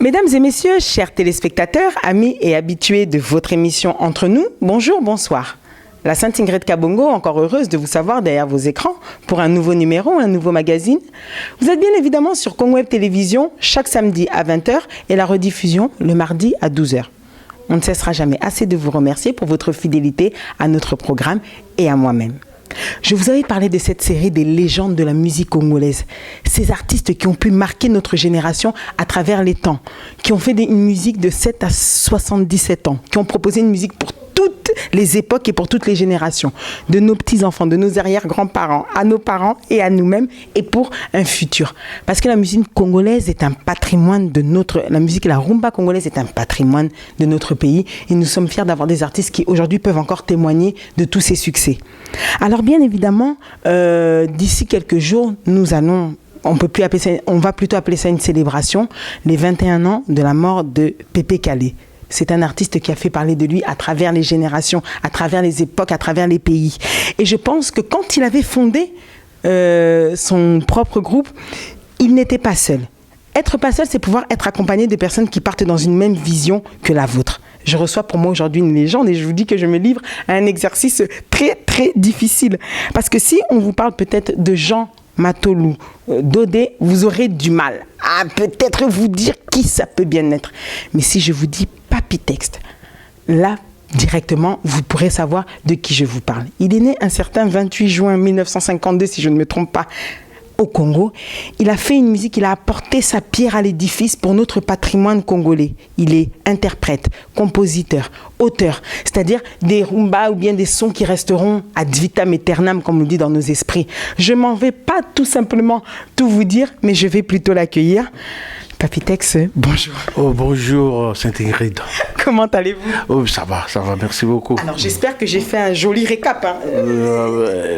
Mesdames et messieurs, chers téléspectateurs, amis et habitués de votre émission Entre nous, bonjour, bonsoir. La Sainte Ingrid Kabongo, encore heureuse de vous savoir derrière vos écrans pour un nouveau numéro, un nouveau magazine. Vous êtes bien évidemment sur Congo Web Télévision chaque samedi à 20h et la rediffusion le mardi à 12h. On ne cessera jamais assez de vous remercier pour votre fidélité à notre programme et à moi-même. Je vous avais parlé de cette série des légendes de la musique congolaise. Ces artistes qui ont pu marquer notre génération à travers les temps, qui ont fait une musique de 7 à 77 ans, qui ont proposé une musique pour toutes les époques et pour toutes les générations, de nos petits-enfants, de nos arrière-grands-parents, à nos parents et à nous-mêmes, et pour un futur. Parce que la musique congolaise est un patrimoine de notre... La musique, la rumba congolaise est un patrimoine de notre pays, et nous sommes fiers d'avoir des artistes qui aujourd'hui peuvent encore témoigner de tous ces succès. Alors bien évidemment, d'ici quelques jours, nous allons... on va plutôt appeler ça une célébration, les 21 ans de la mort de Pépé Kallé. C'est un artiste qui a fait parler de lui à travers les générations, à travers les époques, à travers les pays. Et je pense que quand il avait fondé son propre groupe, il n'était pas seul. Être pas seul, c'est pouvoir être accompagné de personnes qui partent dans une même vision que la vôtre. Je reçois pour moi aujourd'hui une légende et je vous dis que je me livre à un exercice très très difficile. Parce que si on vous parle peut-être de Jean Matolou, Dodé, vous aurez du mal à peut-être vous dire qui ça peut bien être. Mais si je vous dis Papy Texte, là, directement, vous pourrez savoir de qui je vous parle. Il est né un certain 28 juin 1952, si je ne me trompe pas, au Congo. Il a fait une musique, il a apporté sa pierre à l'édifice pour notre patrimoine congolais. Il est interprète, compositeur, auteur, c'est-à-dire des rumbas ou bien des sons qui resteront ad vitam aeternam, comme on dit dans nos esprits. Je m'en vais pas tout simplement tout vous dire, mais je vais plutôt l'accueillir. Papy Texte, bonjour. Oh, bonjour, Sainte Ingrid. Comment allez-vous? Oh, ça va, merci beaucoup. Alors, j'espère que j'ai fait un joli récap. Hein.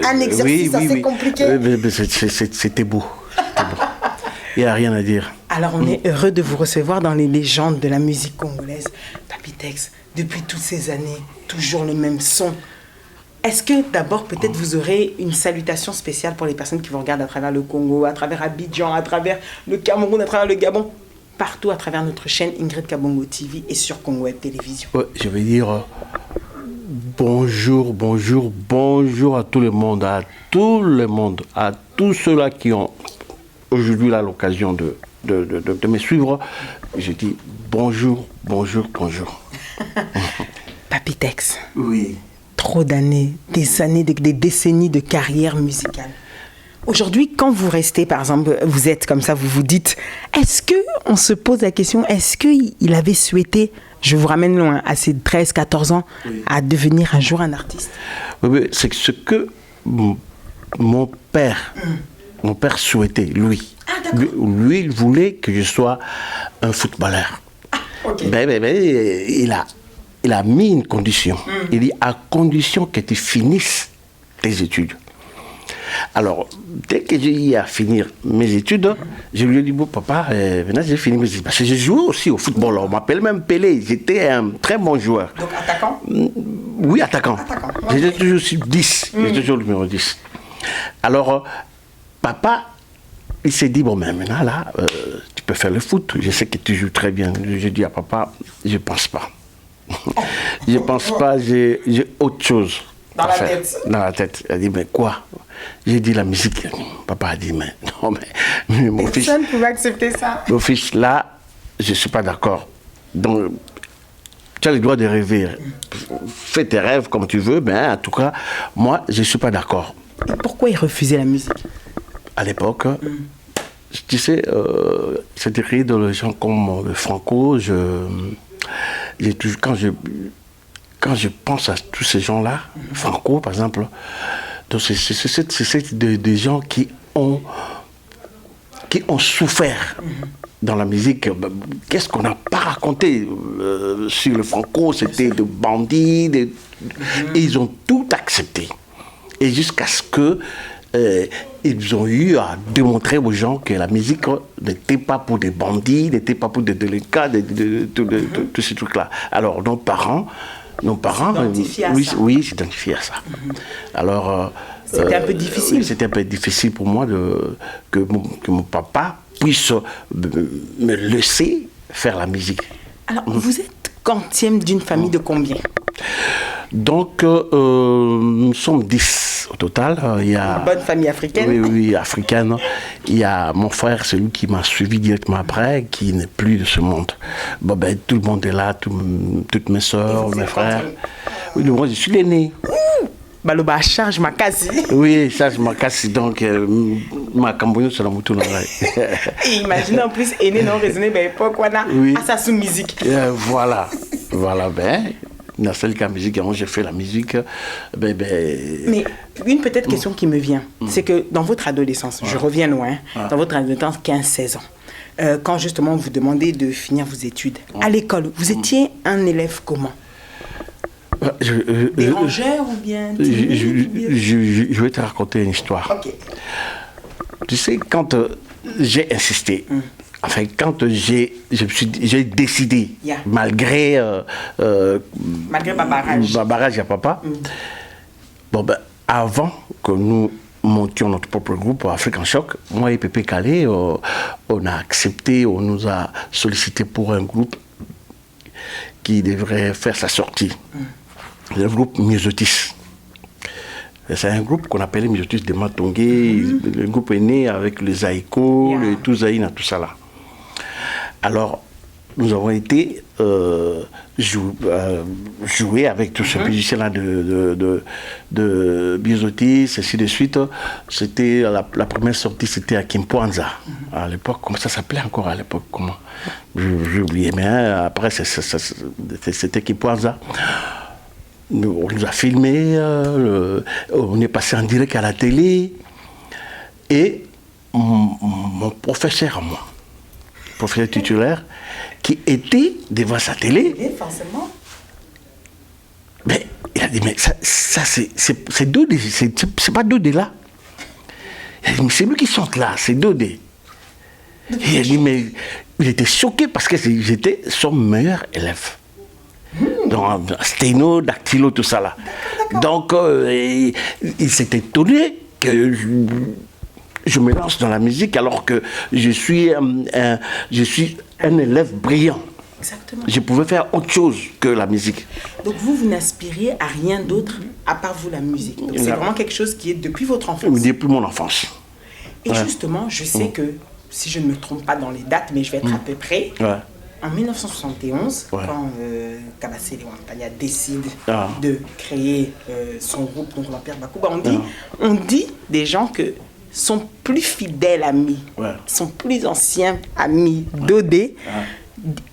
Un exercice assez compliqué. Mais c'était beau. Il n'y a rien à dire. Alors, on est heureux de vous recevoir dans les légendes de la musique congolaise. Papy Texte, depuis toutes ces années, toujours le même son. Est-ce que d'abord, peut-être, vous aurez une salutation spéciale pour les personnes qui vous regardent à travers le Congo, à travers Abidjan, à travers le Cameroun, à travers le Gabon, partout à travers notre chaîne Ingrid Kabongo TV et sur Congo Web Télévision? Ouais, je vais dire bonjour à tout le monde, à tous ceux-là qui ont aujourd'hui l'occasion de me suivre. Je dis bonjour. Papy Texte. Oui. Trop d'années, des décennies de carrière musicale. Aujourd'hui, quand vous restez, par exemple, vous êtes comme ça, vous vous dites, est-ce qu'on se pose la question, est-ce qu'il avait souhaité, je vous ramène loin, à ses 13, 14 ans, oui, à devenir un jour un artiste? Oui, c'est ce que mon père souhaitait, lui. Ah, lui, il voulait que je sois un footballeur. Ah, okay. Il a mis une condition. Il dit, à condition que tu finisses tes études. Alors, dès que j'ai eu à finir mes études, je lui ai dit, bon papa, maintenant j'ai fini mes études. Parce que j'ai joué aussi au football. On m'appelle même Pelé. J'étais un très bon joueur. Donc attaquant? Oui, attaquant. Okay. J'étais toujours sur 10. J'étais toujours numéro 10. Alors, papa, il s'est dit, bon, mais maintenant là, tu peux faire le foot. Je sais que tu joues très bien. J'ai dit à papa, je pense pas. Je pense pas, j'ai autre chose dans la tête. Dans la tête. Elle a dit, mais quoi? J'ai dit la musique. Papa a dit, mais non, mais mon fils. Personne ne pouvait accepter ça. Mon fils, là, je ne suis pas d'accord. Donc, tu as le droit de rêver. Fais tes rêves comme tu veux, mais en tout cas, moi, je ne suis pas d'accord. Et pourquoi il refusait la musique? À l'époque, tu sais, c'était écrit dans les gens comme le Franco, quand je pense à tous ces gens-là, Franco par exemple, c'est des gens qui ont souffert dans la musique. Qu'est-ce qu'on n'a pas raconté sur le Franco? C'était de bandits, et ils ont tout accepté. Et jusqu'à ce que ils ont eu à démontrer aux gens que la musique n'était pas pour des bandits, n'était pas pour des délinquants, tous ces trucs-là. Alors, nos parents, oui, s'identifiaient à ça. Alors, c'était un peu difficile. C'était un peu difficile pour moi que mon papa puisse me laisser faire la musique. Alors, vous êtes quantième d'une famille de combien? Donc, nous sommes 10 au total. Il y a, Une bonne famille africaine. Oui, oui, africaine. Il y a mon frère, celui qui m'a suivi directement après, qui n'est plus de ce monde. Bon, ben, tout le monde est là, toutes mes soeurs, mes frères. Oui, moi, je suis l'aîné. Baloba charge ma case. Oui, charge ma case. Donc, ma cambouille sur la mouton. Et imaginez en plus, aîné non raisonné, ben, pourquoi là, oui. à sa sous-musique. Voilà. Voilà, ben. Dans celle la musique, quand j'ai fait la musique, Mais une petite question qui me vient, c'est que dans votre adolescence, je reviens loin, dans votre adolescence, 15-16 ans, quand justement on vous demandez de finir vos études, à l'école, vous étiez un élève comment? Dérangeur ou bien je vais te raconter une histoire. Ok. Tu sais, quand j'ai insisté, enfin, quand j'ai décidé, malgré barrage à papa, bon, ben, avant que nous montions notre propre groupe Afrique en Choc, moi et Pépé Calé, on a accepté, on nous a sollicité pour un groupe qui devrait faire sa sortie. Le groupe Myosotis. C'est un groupe qu'on appelait Myosotis de Matongé. Le groupe est né avec les Aïko, le Touzaïna, tout ça là. Alors, nous avons été jouer avec tous ces musiciens-là de Myosotis, ainsi de suite. C'était la première sortie, c'était à Kimpwanza. À l'époque, comment ça s'appelait encore à l'époque? Comment? J'ai oublié, mais après, c'était Kimpwanza. On nous a filmé, on est passé en direct à la télé. Et mon professeur à moi, professeur titulaire, qui était devant sa télé. Et forcément. Mais il a dit, mais ça c'est 2D, c'est pas 2D là. Il a dit, mais c'est lui qui chante là, c'est 2D. Et il a dit, mais il était choqué parce que j'étais son meilleur élève. Donc, sténo, dactylo, tout ça là. Donc, il s'est étonné que je me lance dans la musique alors que je suis un élève brillant. Exactement. Je pouvais faire autre chose que la musique. Donc vous n'aspiriez à rien d'autre à part vous la musique. Donc c'est vraiment quelque chose qui est depuis votre enfance. Depuis mon enfance. Et justement, je sais que, si je ne me trompe pas dans les dates, mais je vais être à peu près, en 1971, quand Kabasele Wampania décide de créer son groupe, donc l'Empire Bakuba, on dit des gens que son plus fidèle ami, son plus ancien ami, Dodé,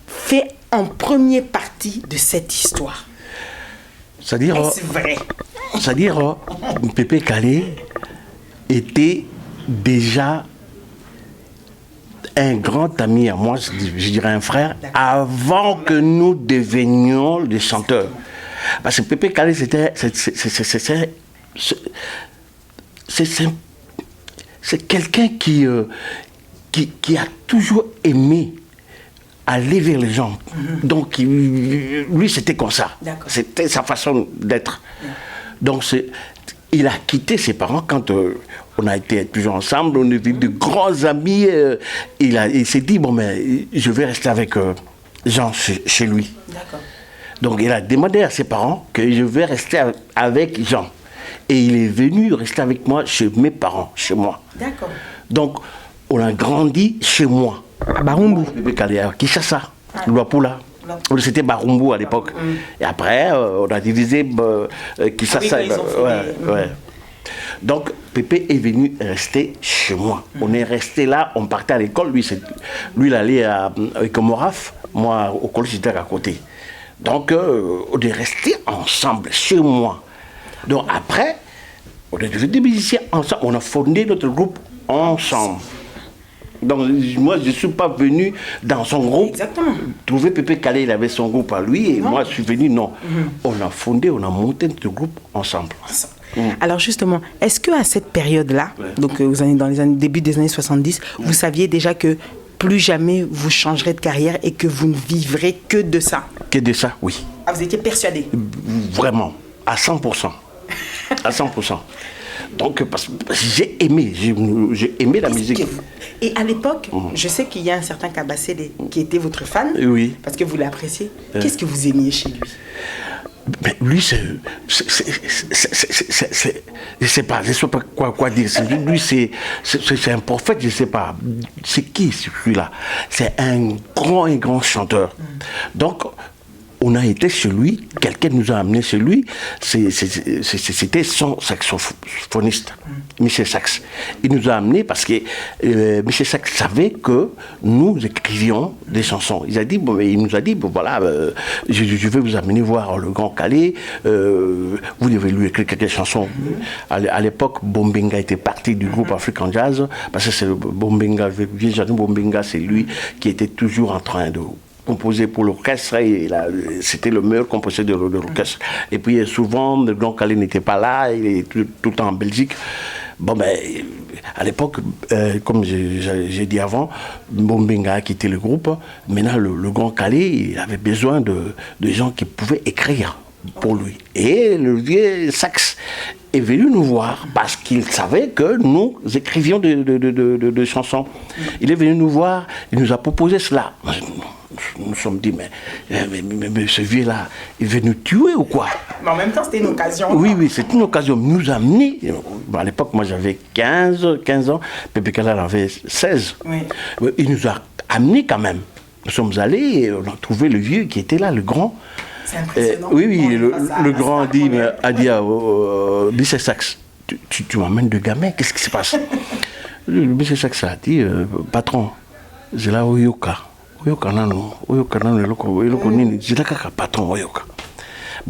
fait en première partie de cette histoire. C'est-à-dire, est-ce vrai? C'est-à-dire, Pépé Calé était déjà un grand ami à moi, je dirais un frère, avant que nous devenions les chanteurs. Parce que Pépé Calé, c'est quelqu'un qui a toujours aimé aller vers les gens. Donc, lui, c'était comme ça. C'était sa façon d'être. Donc, il a quitté ses parents quand on a été toujours ensemble, on est devenu de grands amis. Il s'est dit, bon, mais je vais rester avec Jean chez lui. Donc, il a demandé à ses parents que je vais rester avec Jean. Et il est venu rester avec moi chez mes parents, chez moi. Donc, on a grandi chez moi. À Barumbu. Kinshasa, Luapula. C'était Barumbu à l'époque. Et après, on a divisé Kinshasa. Donc, Pépé est venu rester chez moi. On est resté là, on partait à l'école. Lui, il allait à Komoraf, moi, au collège, j'étais à côté. Donc, on est resté ensemble, chez moi. Donc, après, on est devenus des musiciens ensemble. On a fondé notre groupe ensemble. Donc, moi, je ne suis pas venu dans son groupe. Trouver Pépé Calé, il avait son groupe à lui, et moi, je suis venu, non. On a fondé, on a monté notre groupe ensemble. Alors, justement, est-ce qu'à cette période-là, donc vous allez dans les début des années 70, vous saviez déjà que plus jamais vous changerez de carrière et que vous ne vivrez que de ça? Que de ça, oui. Ah, vous étiez persuadé? Vraiment, à 100%. À 100%. Donc, parce que j'ai aimé la musique. Et à l'époque, je sais qu'il y a un certain Kabasele qui était votre fan, Oui. parce que vous l'appréciez. Qu'est-ce que vous aimiez chez lui? Mais lui, je sais pas quoi dire. Lui, c'est un prophète, je sais pas. C'est qui celui-là? C'est un grand chanteur. Donc, on a été chez lui, quelqu'un nous a amené chez lui, c'était son saxophoniste, Michel Sax. Il nous a amené parce que Michel Sax savait que nous écrivions des chansons. Il nous a dit, voilà, je vais vous amener voir le Grand Calais, vous devez lui écrire quelques chansons. À l'époque, Bombenga était parti du groupe African Jazz, parce que c'est Bombenga, Bombenga, c'est lui qui était toujours en train de composé pour l'orchestre, et c'était le meilleur compositeur de l'orchestre. Et puis souvent, le Grand Calais n'était pas là, il est tout le temps en Belgique. Bon, ben, à l'époque, comme j'ai dit avant, Bombenga a quitté le groupe. Maintenant, le Grand Calais, il avait besoin de gens qui pouvaient écrire pour lui. Et le vieux Sax est venu nous voir parce qu'il savait que nous écrivions de chansons. Il est venu nous voir, il nous a proposé cela. Nous nous sommes dit, mais ce vieux-là, il veut nous tuer ou quoi? Mais en même temps, c'était une occasion. Oui, c'était une occasion. Il nous a amenés. À l'époque, moi, j'avais 15 ans. Pépé Kalal avait 16. Oui. Il nous a amenés quand même. Nous sommes allés et on a trouvé le vieux qui était là, le grand. C'est impressionnant. Oui, le grand a dit à Michel Sax, tu m'emmènes de gamin, qu'est-ce qui se passe? Michel Sax a dit, patron, c'est là où Yoka. Bon,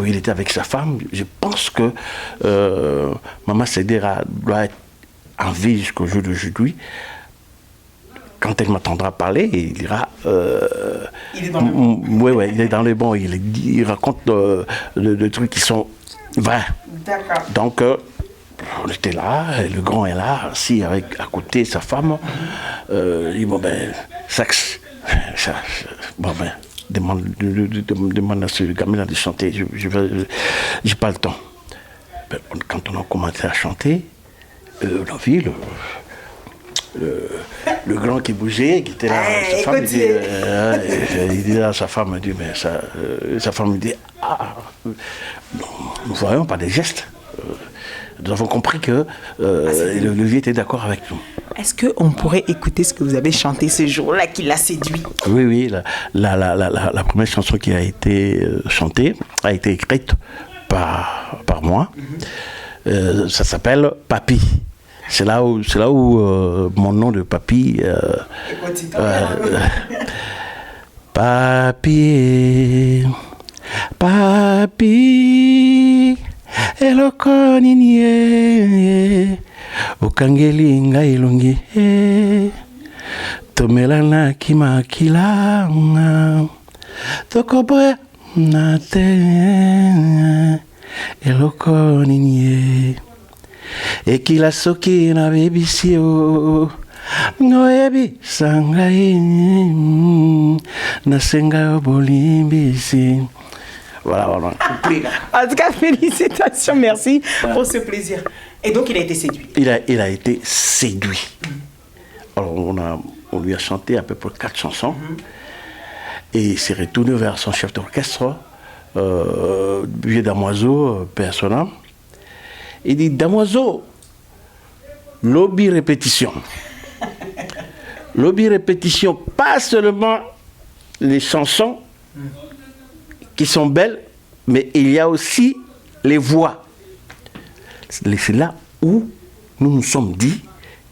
il était avec sa femme. Je pense que Maman Sedera doit être en vie jusqu'au jour d'aujourd'hui. Quand elle m'entendra parler, il dira... il est dans le bon. Oui, il est dans le bon. Il raconte des trucs qui sont vrais. D'accord. Donc, on était là, le grand est là, assis à côté sa femme. Il dit, bon ben, Sax... demande à ce gamin de chanter, j'ai pas le temps. Quand on a commencé à chanter, on a vu le grand qui bougeait, qui était là, sa femme, il dit à sa femme, sa femme dit, nous voyons pas des gestes. Nous avons compris que le vieux était d'accord avec nous. Est-ce qu'on pourrait écouter ce que vous avez chanté ce jour-là qui l'a séduit? Oui, la première chanson qui a été chantée a été écrite par moi. Ça s'appelle Papi. C'est là où mon nom de Papi. Papi, Papi, eloko nini okangeli ngai elongi tomelana kimakilanga tokoboya na te eloko nini ekila soki na bebisi o noyebisa ngai nasenga bolimbisi. Voilà. En tout cas, félicitations, merci pour ce plaisir. Et donc, il a été séduit. Il a été séduit. Alors, on lui a chanté à peu près 4 chansons. Et il s'est retourné vers son chef d'orchestre, vieux Damoiseau, paix à son âme. Il dit, Damoiseau, lobby répétition. Lobby répétition, pas seulement les chansons qui sont belles, mais il y a aussi les voix. C'est là où nous nous sommes dit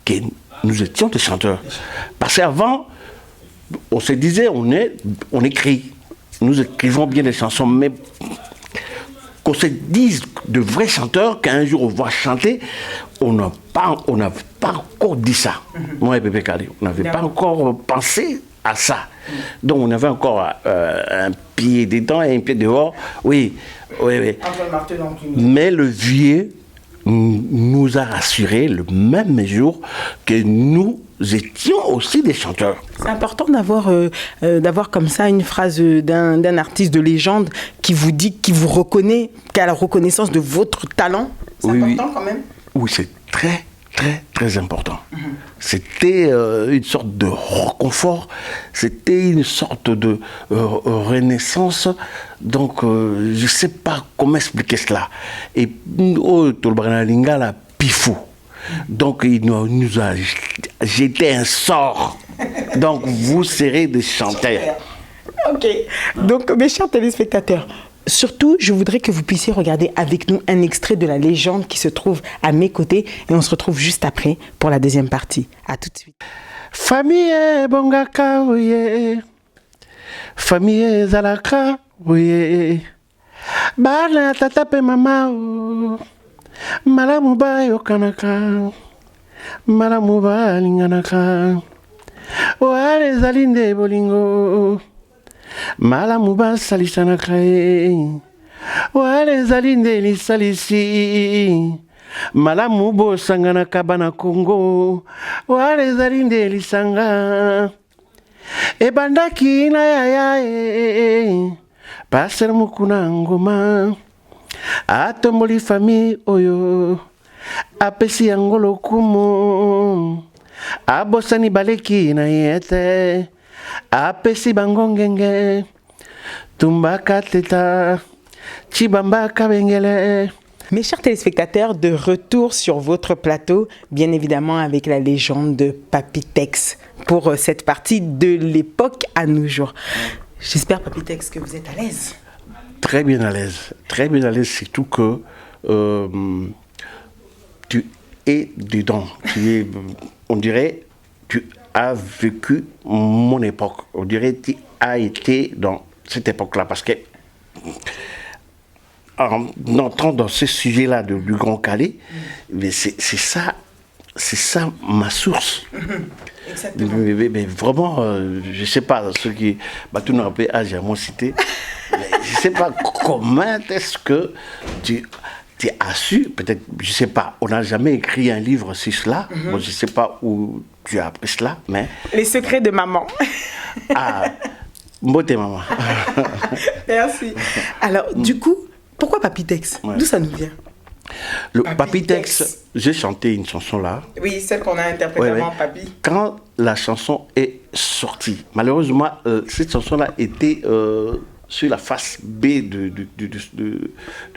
que nous étions des chanteurs. Parce qu'avant, on se disait, on écrit. Nous écrivons bien des chansons, mais qu'on se dise de vrais chanteurs, qu'un jour on va chanter, on n'a pas encore dit ça. Moi et Pépé Kalé, on n'avait pas encore pensé à ça. Donc on avait encore un pied dedans et un pied dehors. Oui. Mais le vieux nous a rassurés le même jour que nous étions aussi des chanteurs. C'est important d'avoir comme ça une phrase d'un artiste de légende qui vous dit, qui vous reconnaît, qui a la reconnaissance de votre talent. C'est important quand même. Oui, c'est très, très, très important. C'était une sorte de reconfort, c'était une sorte de renaissance. Donc, je ne sais pas comment expliquer cela. Et Tolbrana Lingala Pifou. Donc, il nous a jeté un sort. Donc, vous serez des chanteurs. Ok. Donc, mes chers téléspectateurs, surtout, je voudrais que vous puissiez regarder avec nous un extrait de la légende qui se trouve à mes côtés. Et on se retrouve juste après pour la deuxième partie. À tout de suite. Famille Bongaka, oui. Famille Zalaka, oui. Bala tatape mama, malamuba yokanaka, malamuba linganaka. Wale zalinde bolingo, malamuba salisanaka. Wale zalinde lisalisi, malamubo sangana kabana Congo. Wale zalinde lisanga, ebandaki na yaya passer mukuna ngoma, atomboli famille oyo, apesi yango lokumu, abosani baleki na yete, apesi bango ngenge, tumbaka teta, chibambaka bengele. Mes chers téléspectateurs, de retour sur votre plateau, bien évidemment avec la légende de Papy Tex pour cette partie de l'époque à nos jours. J'espère, Papy Tex, que vous êtes à l'aise. Très bien à l'aise, surtout que tu es dedans. On dirait, tu as vécu mon époque. On dirait que tu as été dans cette époque-là. Parce que, en entrant dans ce sujet-là du Grand Calais, mais c'est ça ma source. Exactement. Mais vraiment, je ne sais pas, ceux qui... tout nous rappelle âge à mon cité. Je ne sais pas comment est-ce que tu as su, peut-être, je ne sais pas, on n'a jamais écrit un livre sur cela. Moi, je ne sais pas où tu as appris cela, mais... Les secrets de maman. Ah, beauté maman. Merci. Alors, du coup, pourquoi Papy Tex? D'où ça nous vient? Le Papy Tex, j'ai chanté une chanson là. Oui, celle qu'on a interprétée avant Papy. Quand la chanson est sortie, malheureusement, cette chanson-là était sur la face B du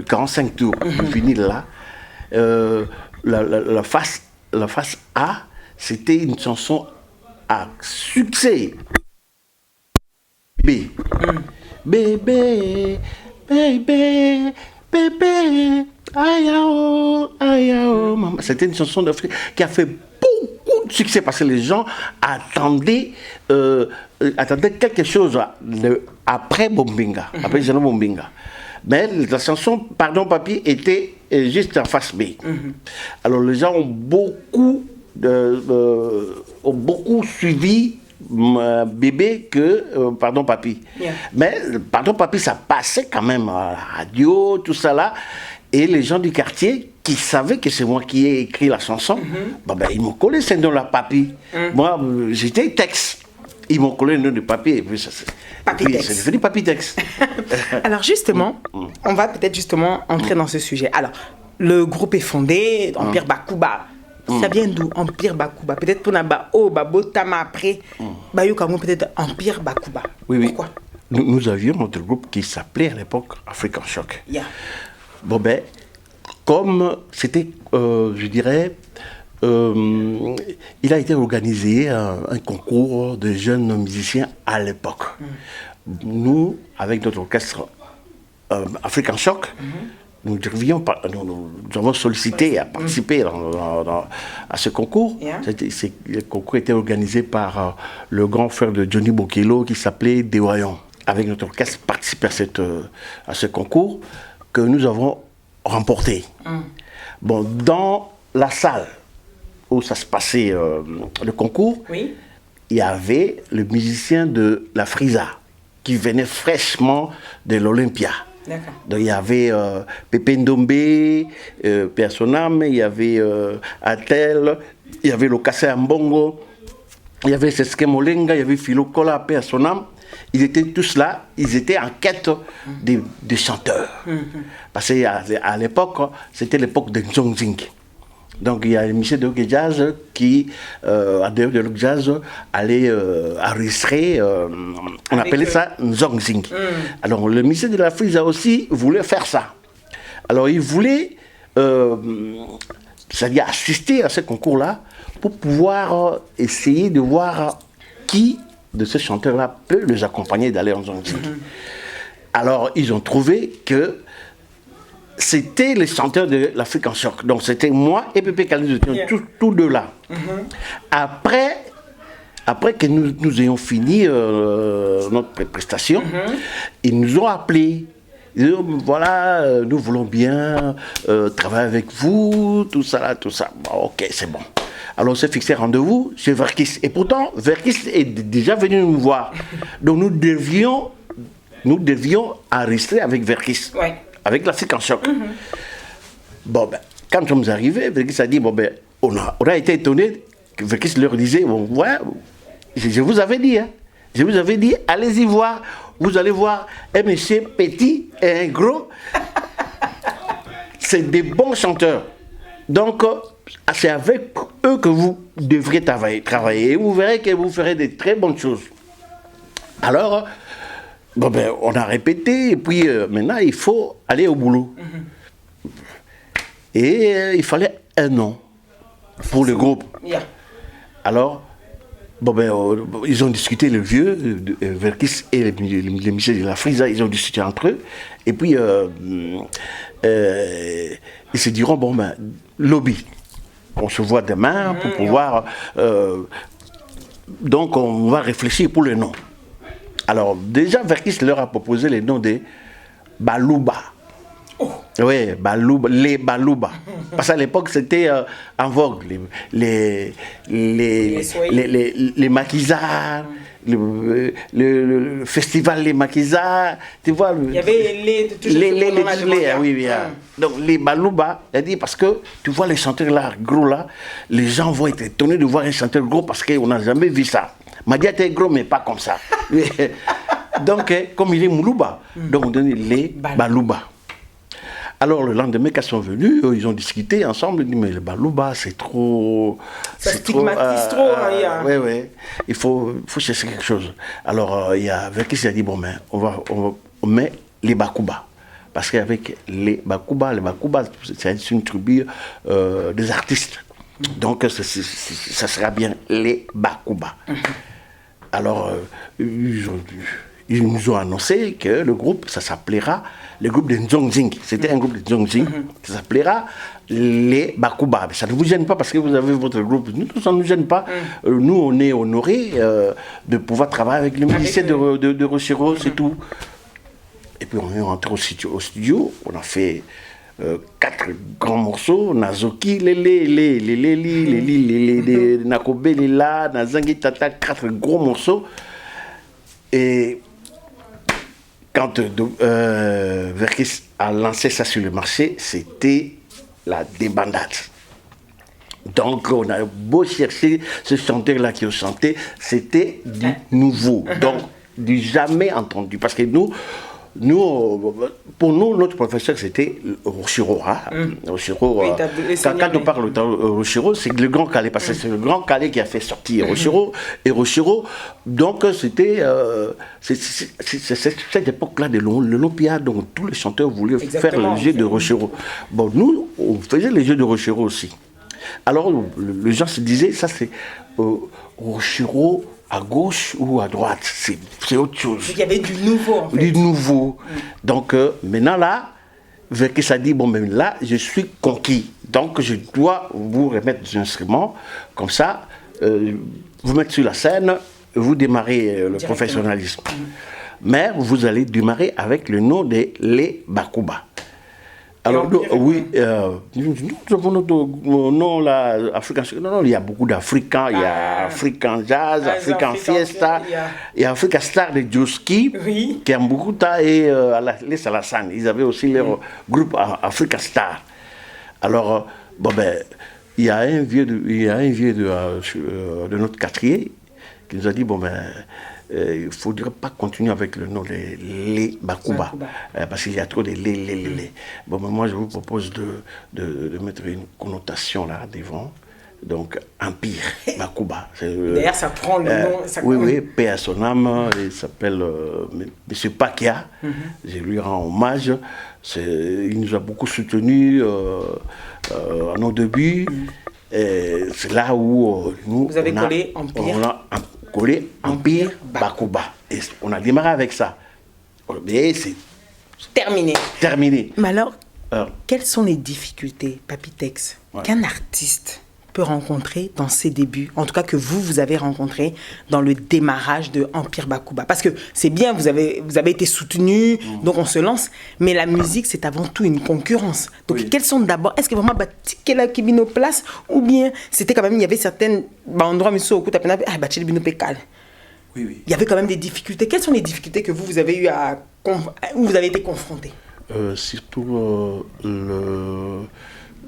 45 tours du vinyle là. La face A, c'était une chanson à succès. B. Bébé, bébé, bébé. Ayao, ayao, maman. C'était une chanson qui a fait beaucoup de succès parce que les gens attendaient quelque chose après Bombinga, après Jeannot Bombinga. Mais la chanson Pardon Papy était juste en face B. Alors les gens ont beaucoup suivi bébé que Pardon Papy. Mais Pardon Papy, ça passait quand même à la radio, tout ça là. Et les gens du quartier qui savaient que c'est moi qui ai écrit la chanson, ils m'ont collé ce nom-là, Papy. Moi, j'étais Tex. Ils m'ont collé le nom de Papy. Et puis, c'est devenu Papy Tex. Alors justement, on va peut-être justement entrer dans ce sujet. Alors, le groupe est fondé, Empire Bakuba. Ça vient d'où, Empire Bakuba? Peut-être pour Naba, Babotama après, Bayoukamou, peut-être Empire Bakuba. Oui. Pourquoi? Nous avions notre groupe qui s'appelait à l'époque African Shock. Bon comme c'était, je dirais, il a été organisé un concours de jeunes musiciens à l'époque. Nous, avec notre orchestre African Shock, nous avons sollicité à participer à ce concours. Le concours était organisé par le grand frère de Johnny Bokelo qui s'appelait Dewayon. Avec notre orchestre, participé à ce concours que nous avons remporté. Dans la salle où ça se passait le concours, il y avait le musicien de la Frisa qui venait fraîchement de l'Olympia. Donc il y avait Pépé Ndombe, Personam, il y avait Atel, il y avait Lokase Ambongo, il y avait Seske Molenga, il y avait Philo Kola, Personam. Ils étaient tous là, ils étaient en quête de chanteurs. Parce qu'à l'époque, c'était l'époque de Nzongzing. Donc il y a le musicien de rock jazz qui, à dehors de rock jazz, allait enregistrer, on appelait ça Nzongzing. Alors le musicien de la Frisa aussi voulait faire ça. Alors il voulait, c'est-à-dire assister à ce concours-là pour pouvoir essayer de voir qui de ces chanteurs-là peut les accompagner d'aller en Nzongzing. Alors ils ont trouvé que c'était les chanteurs de l'Afrique en choc. Donc c'était moi et Pépé Kali, nous étions tous deux là. Après que nous ayons fini notre prestation, ils nous ont appelés. Ils disent, voilà, nous voulons bien travailler avec vous, tout ça. Bon, ok, c'est bon. Alors on s'est fixé rendez-vous chez Verkis. Et pourtant, Verkis est déjà venu nous voir. Donc nous devions enregistrer avec Verkis. Ouais. Avec l'Afrique en choc. Bon, ben, quand nous sommes arrivés, Verkis a dit, bon, ben, on a été étonnés. Verkis leur disait, bon, ouais, je vous avais dit, hein, je vous avais dit, allez-y voir, vous allez voir un monsieur petit et un gros. C'est des bons chanteurs. Donc, c'est avec eux que vous devriez travailler. Et vous verrez que vous ferez de très bonnes choses. Alors, bon ben, on a répété, et puis maintenant, il faut aller au boulot. Et il fallait un nom pour le groupe. Alors, bon ben, ils ont discuté, le vieux, Verkis et les musiciens de la Frisa, ils ont discuté entre eux. Et puis, ils se diront, bon ben, lobby. On se voit demain pour pouvoir... donc, on va réfléchir pour le nom. Alors, déjà, Verkis leur a proposé le nom de Balouba. Oh. Oui, Balouba, les Balouba. Parce qu'à l'époque, c'était en vogue. Les maquisards, le festival Les Maquisards. Tu vois, il y avait les oui. Donc, les Balouba, elle dit, parce que tu vois les chanteurs là, gros là, les gens vont être étonnés de voir un chanteur gros parce qu'on n'a jamais vu ça. Madia était gros, mais pas comme ça. Donc, comme il est Moulouba, donc on donne les Balouba. Alors, le lendemain, quand ils sont venus, ils ont discuté ensemble. Ils ont dit, mais le Balouba, c'est trop... Ça stigmatise trop. Oui. Il faut chercher quelque chose. Alors, il y a Verkis, il a dit, bon, ben, on met les Bakouba. Parce qu'avec les Bakouba, c'est une tribu des artistes. Donc, ça sera bien les Bakouba. Alors, ils nous ont annoncé que le groupe, ça s'appellera le groupe de Nzongzing. C'était un groupe de Nzongzing. Ça s'appellera les Bakouba. Ça ne vous gêne pas parce que vous avez votre groupe. Nous, ça ne nous gêne pas. Nous, on est honorés de pouvoir travailler avec les musiciens de Rochero, c'est tout. Et puis, on est rentré au studio. On a fait 4 grands morceaux, Nazoki, Nakobe, Lila, Nazangi, Tata, 4 gros morceaux. Et quand Verkis a lancé ça sur le marché, c'était la débandade. Donc on a beau chercher ce chanteur-là qui a chanté, c'était du nouveau, donc du jamais entendu. Parce que pour nous, notre professeur, c'était Rochero. Rochero, quand on parle de Rochero, c'est le Grand Calais, parce que c'est le Grand Calais qui a fait sortir Rochero. Et Rochero, donc c'était cette époque-là de l'Olympia, donc tous les chanteurs voulaient faire le jeu de Rochero. Bon, nous, on faisait les jeux de Rochero aussi. Alors, les gens se disaient, ça c'est Rochero à gauche ou à droite, c'est autre chose. Il y avait du nouveau, en fait. Du nouveau. Donc, maintenant, là, Verkis a dit, bon, mais là, je suis conquis. Donc, je dois vous remettre des instruments. Comme ça, vous mettre sur la scène, vous démarrez le professionnalisme. Mais vous allez démarrer avec le nom de Les Bakouba. Alors, oui, nous avons notre nom là, Africain. Non, il y a beaucoup d'Africains. Il y a African Jazz, African Fiesta, il y a Africa Star de Djoski, qui aiment beaucoup ça, et les Salassane. Ils avaient aussi leur groupe Africa Star. Alors, bon, ben, il y a un vieux de notre quartier qui nous a dit, bon, ben, il ne faudrait pas continuer avec le nom de les Bakuba, parce qu'il y a trop de les. Bon, mais moi, je vous propose de mettre une connotation là devant. Donc, Empire Bakuba. D'ailleurs, ça prend le nom. Oui, paix à son âme. Il s'appelle M. Pakia. Je lui rends hommage. Il nous a beaucoup soutenus à nos débuts. C'est là où nous. Vous avez collé Empire. On a collé Empire Bakuba. Et on a démarré avec ça. Mais c'est terminé. Mais alors, quelles sont les difficultés, Papitex, qu'un artiste peut rencontrer dans ses débuts, en tout cas que vous avez rencontré dans le démarrage de Empire Bakuba? Parce que c'est bien, vous avez été soutenu, donc on se lance, mais la musique, c'est avant tout une concurrence. Donc quels sont d'abord, est-ce que vraiment Batikela Kibino place, ou bien c'était quand même, il y avait certains endroits, mais au coup, Batikela Pécal. Oui. Il y avait quand même des difficultés. Quelles sont les difficultés que vous avez eu où vous avez été confronté? Surtout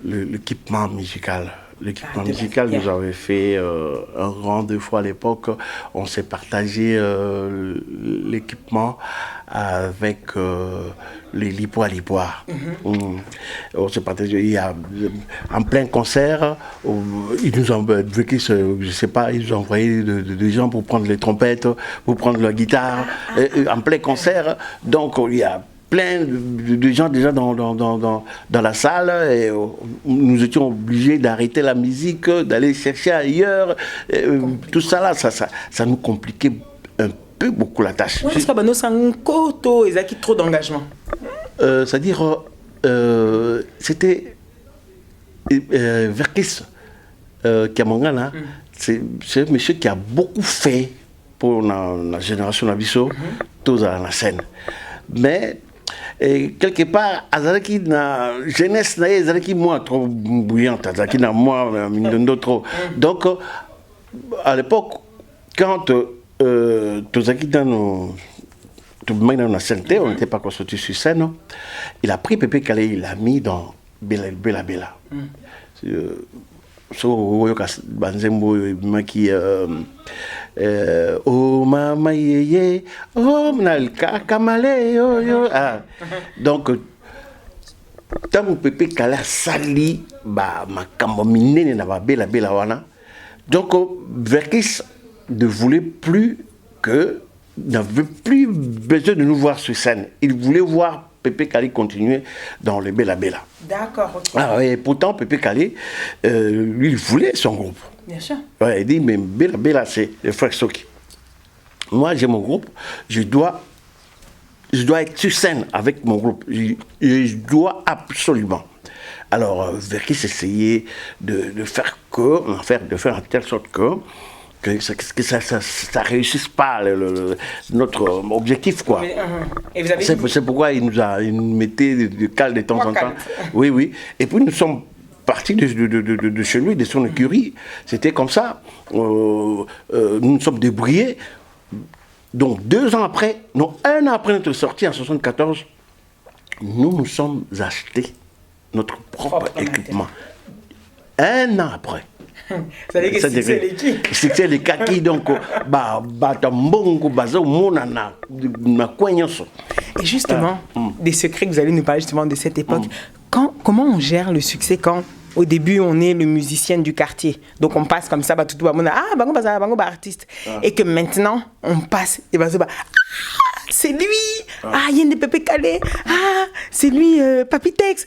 l'équipement musical. L'équipement musical, nous avait fait un rendez-vous à l'époque. On s'est partagé l'équipement avec les Lipois. On s'est partagé. Il y a en plein concert, ils nous ont je sais pas, ils nous ont envoyé des gens pour prendre les trompettes, pour prendre la guitare, en plein concert. Donc il y a plein de gens déjà dans la salle et nous étions obligés d'arrêter la musique, d'aller chercher ailleurs. Tout ça là, ça nous compliquait un peu beaucoup la tâche. Oui, parce que c'est un coteau, ils ont trop d'engagement. C'est-à-dire, c'était Verkis Kiamongana, c'est un monsieur qui a beaucoup fait pour la génération d'Abisso, tous à la scène. Mais quelque part, Azaraki na jeunesse na Azaraki moi trop bouillante, Azaraki na moi trop. Donc à l'époque, quand Tozaki dans la scène, on n'était pas constitué sur scène, il a pris Pépé Calé, il l'a mis dans Bella. So Banzembo Maki oh mama yeye oh mnal kamale yo. Donc tant Pépé Kala sali ba makambo minene na ba bela wana. Donc Verkis ne voulait plus n'avait plus besoin de nous voir sur scène. Il voulait voir Pépé Kali continuer dans le Bella. D'accord, ok. Et pourtant, Pépé Kali, lui, il voulait son groupe. Bien sûr. Il dit, mais Bella, c'est le frère Soki. Moi, j'ai mon groupe, je dois être sur scène avec mon groupe. Je dois absolument. Alors, Verkis essayait de faire en telle sorte que ça réussisse pas notre objectif, quoi. Et vous avez c'est pourquoi il nous mettait de cales de temps en temps. Oui. Et puis nous sommes partis de chez lui, de son écurie. C'était comme ça. Nous nous sommes débrouillés. Donc un an après notre sortie en 1974, nous sommes achetés notre propre équipement. Un an après. Vous savez que c'est l'équipe. C'est les kaki, donc, Et justement, des secrets que vous allez nous parler justement de cette époque, comment on gère le succès quand, au début, on est le musicien du quartier. Donc, on passe comme ça, bango artiste. Et que maintenant, on passe, et c'est lui, il y a des Pépé Calé, c'est lui, Papitex.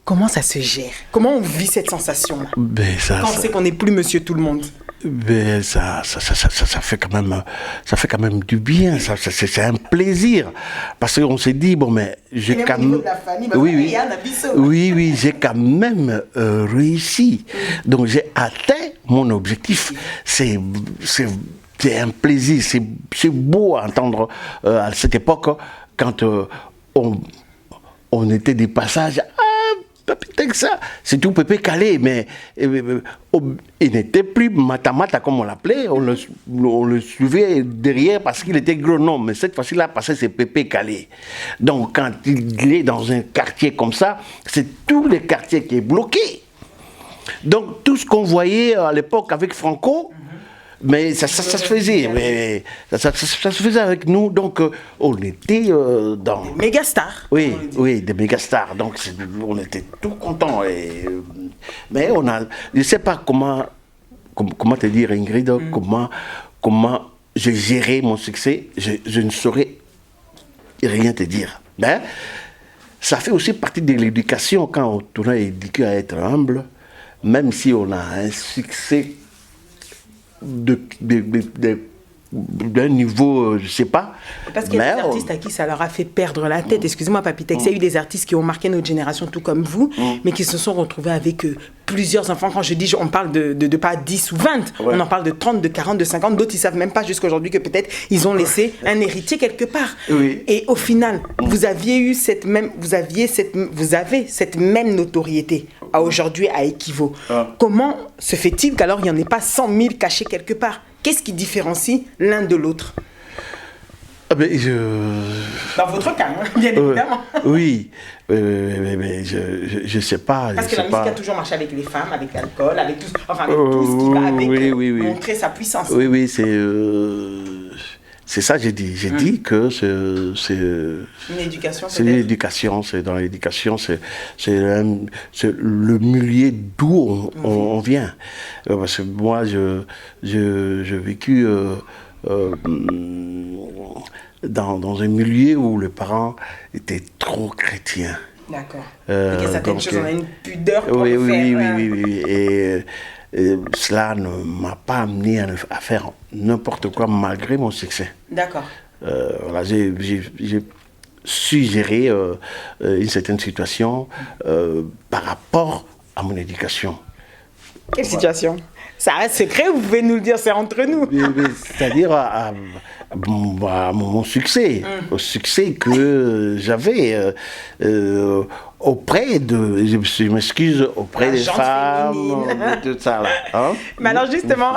Comment ça se gère? Comment on vit cette sensation-là? Quand on sait qu'on n'est plus monsieur tout le monde. Ça fait quand même du bien, c'est un plaisir. Parce qu'on s'est dit, bon, mais j'ai quand même. Oui, j'ai quand même réussi. Donc j'ai atteint mon objectif. C'est un plaisir, c'est beau à entendre à cette époque, quand on était des passages. Ça, c'est tout Pépé Calé, mais il n'était plus Matamata comme on l'appelait, on le suivait derrière parce qu'il était gros nom, mais cette fois-ci là, parce que c'est Pépé Calé. Donc quand il est dans un quartier comme ça, c'est tout le quartier qui est bloqué. Donc tout ce qu'on voyait à l'époque avec Franco, Mais ça se faisait. Mais ça se faisait avec nous. Donc, on était dans... Des méga stars. Oui, oui, des méga stars. Donc, on était tout contents. Mais on a... Je ne sais pas comment te dire, Ingrid, comment j'ai géré mon succès. Je ne saurais rien te dire. Mais ça fait aussi partie de l'éducation. Quand on a éduqué à être humble, même si on a un succès d'un niveau, je ne sais pas. Parce qu'il y a des artistes à qui ça leur a fait perdre la tête. Excusez-moi, Papitex, il y a eu des artistes qui ont marqué notre génération, tout comme vous, mais qui se sont retrouvés avec plusieurs enfants. Quand je dis, on parle de pas 10 ou 20, on en parle de 30, de 40, de 50. D'autres, ils ne savent même pas jusqu'à aujourd'hui que peut-être ils ont laissé un héritier quelque part. Oui. Et au final, vous avez cette même notoriété à aujourd'hui à Equivo. Comment se fait-il qu'alors il n'y en ait pas 100 000 cachés quelque part? Qu'est-ce qui différencie l'un de l'autre? Dans votre cas, hein, bien évidemment. Oui, mais je ne sais pas. Parce que la musique a toujours marché avec les femmes, avec l'alcool, avec tout, enfin, avec tout ce qui va avec montrer sa puissance. Oui, c'est ça que j'ai dit. J'ai dit que c'est une éducation. C'est l'éducation. C'est dans l'éducation, c'est le milieu d'où on vient. Parce que moi, j'ai vécu dans un milieu où les parents étaient trop chrétiens. D'accord. Et qu'il y a certaines choses, on a une pudeur pour oui, le faire. Oui. Et cela ne m'a pas amené à faire n'importe quoi malgré mon succès. D'accord. Voilà, j'ai su gérer une certaine situation par rapport à mon éducation. Quelle situation? Ça reste secret, vous pouvez nous le dire, c'est entre nous. C'est-à-dire à mon succès, au succès que j'avais auprès de, je m'excuse, auprès des femmes, tout ça là. Hein? Mais alors justement,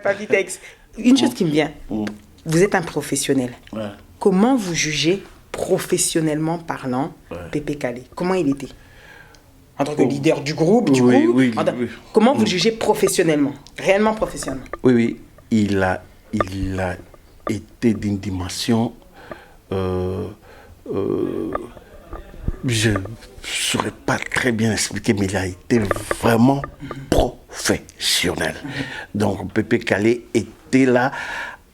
Papitex, une chose qui me vient, vous êtes un professionnel. Ouais. Comment vous jugez professionnellement parlant Pépé Calé? Comment il était? En tant que leader du groupe, comment vous le jugez professionnellement, réellement professionnellement? Oui, il a été d'une dimension, je ne saurais pas très bien expliquer, mais il a été vraiment professionnel. Donc Pépé Calé était là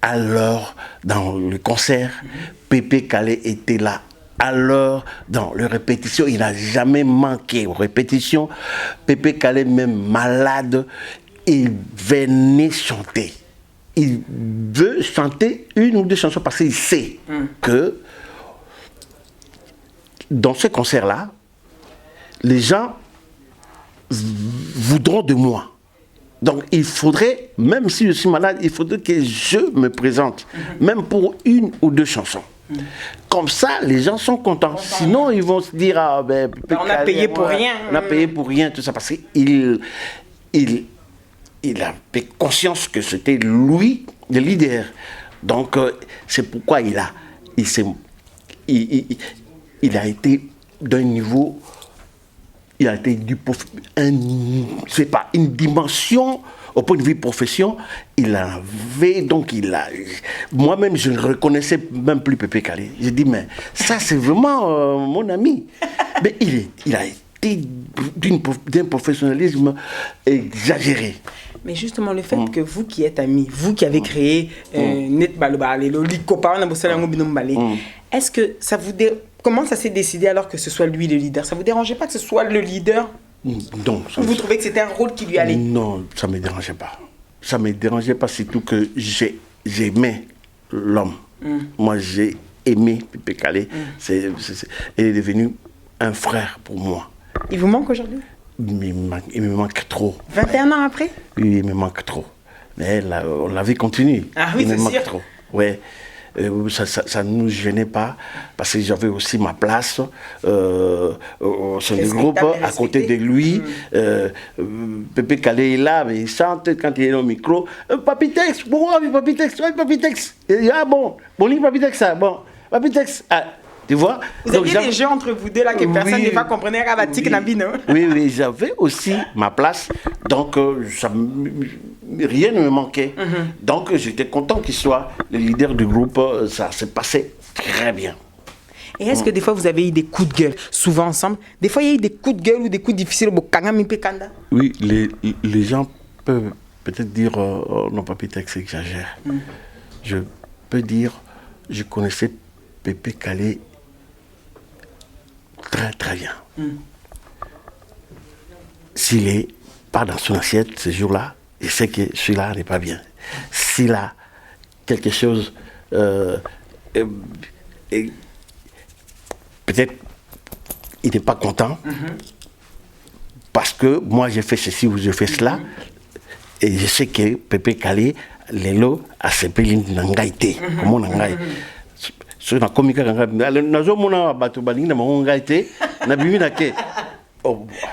à l'heure dans le concert, Pépé Calé était là à l'heure dans les répétitions, il n'a jamais manqué aux répétitions. Pépé Calé, même malade, il venait chanter. Il veut chanter une ou deux chansons parce qu'il sait que dans ce concert-là, les gens voudront de moi. Donc il faudrait, même si je suis malade, il faudrait que je me présente, même pour une ou deux chansons. Comme ça, les gens sont contents. Sinon, ils vont se dire, on a payé pour rien. On a payé pour rien, tout ça, parce qu'il avait conscience que c'était lui le leader. Donc, c'est pourquoi il a été d'un niveau, il a été une dimension au point de vue profession, il avait, donc moi-même je ne reconnaissais même plus Pépé Calé. J'ai dit, mais ça c'est vraiment mon ami. Mais il a été d'un professionnalisme exagéré. Mais justement, le fait que vous qui êtes amis, vous qui avez créé Net Balobale, le Copa, est-ce que ça vous comment ça s'est décidé alors que ce soit lui le leader? Ça vous dérangeait pas que ce soit le leader? Non. Vous trouvez que c'était un rôle qui lui allait? Non, ça ne me dérangeait pas. Ça ne me dérangeait pas, surtout que j'aimais l'homme. Moi, j'ai aimé Pépé Calé. Il est devenu un frère pour moi. Il vous manque aujourd'hui? Il me manque trop. 21 ans après? Oui, il me manque trop. Mais là, la vie continue. Ah oui, c'est sûr. Il me manque trop. Ouais. Ça ne nous gênait pas parce que j'avais aussi ma place au sein du groupe à côté de lui. Pépé Calé est là, mais il chante quand il est au micro. Papitex, pourquoi Papitex? Il dit, ah bon, Papitex, bon, Papitex. Tu vois? Vous aviez des jeux entre vous deux là que personne ne va comprendre. Oui, j'avais aussi ma place. Donc, rien ne me manquait. Donc j'étais content qu'il soit le leader du groupe. Ça s'est passé très bien. Et est-ce que des fois vous avez eu des coups de gueule, souvent ensemble? Des fois il y a eu des coups de gueule ou des coups difficiles au Kangami Pekanda? Oui, les gens peuvent peut-être dire oh, non, Papitex exagère. Je peux dire, je connaissais Pépé Calé très très bien. S'il n'est pas dans son assiette ce jour-là, je sais que celui-là n'est pas bien. S'il a quelque chose, peut-être il n'est pas content parce que moi j'ai fait ceci ou j'ai fait cela. Et je sais que Pépé Calé, Lelo, a sepelé Nangaïté. Comment Nangaï? Sur la comique, nazo mona bato baling na mangaïté, na bimi na ke.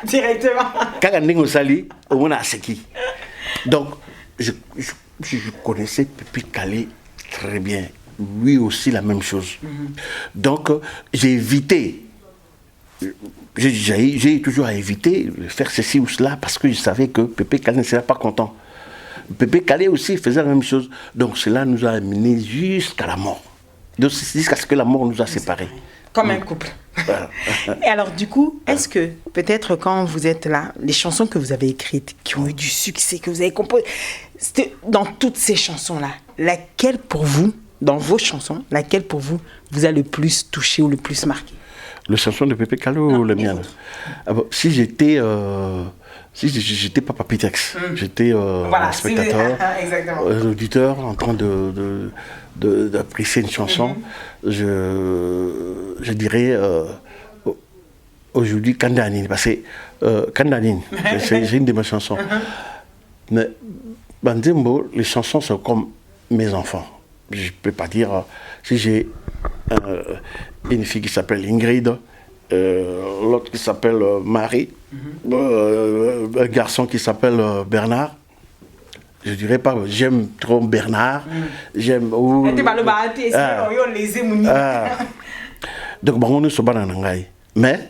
Directement. Quand on est sali, on a seki. Donc, je connaissais Pépé Calé très bien. Lui aussi, la même chose. Donc, j'ai évité. J'ai toujours à éviter de faire ceci ou cela parce que je savais que Pépé Calé ne serait pas content. Pépé Calé aussi faisait la même chose. Donc cela nous a amenés jusqu'à la mort. Jusqu'à ce que la mort nous a séparés. Comme un couple. Et alors du coup, est-ce que peut-être quand vous êtes là, les chansons que vous avez écrites, qui ont eu du succès, que vous avez composées, dans toutes ces chansons-là, laquelle pour vous, dans vos chansons, laquelle pour vous, vous a le plus touché ou le plus marqué? Le chanson de Pépé Calé ou le mien? Si j'étais pas Papitex, j'étais voilà, spectateur, auditeur en train d'apprécier une chanson, je dirais aujourd'hui Kandanine, parce que Kandanine, c'est une de mes chansons. Mais Bandembo, les chansons sont comme mes enfants. Je ne peux pas dire, si j'ai une fille qui s'appelle Ingrid, l'autre qui s'appelle Marie, un garçon qui s'appelle Bernard, je dirais pas, j'aime trop Bernard, j'aime... Donc, on est mais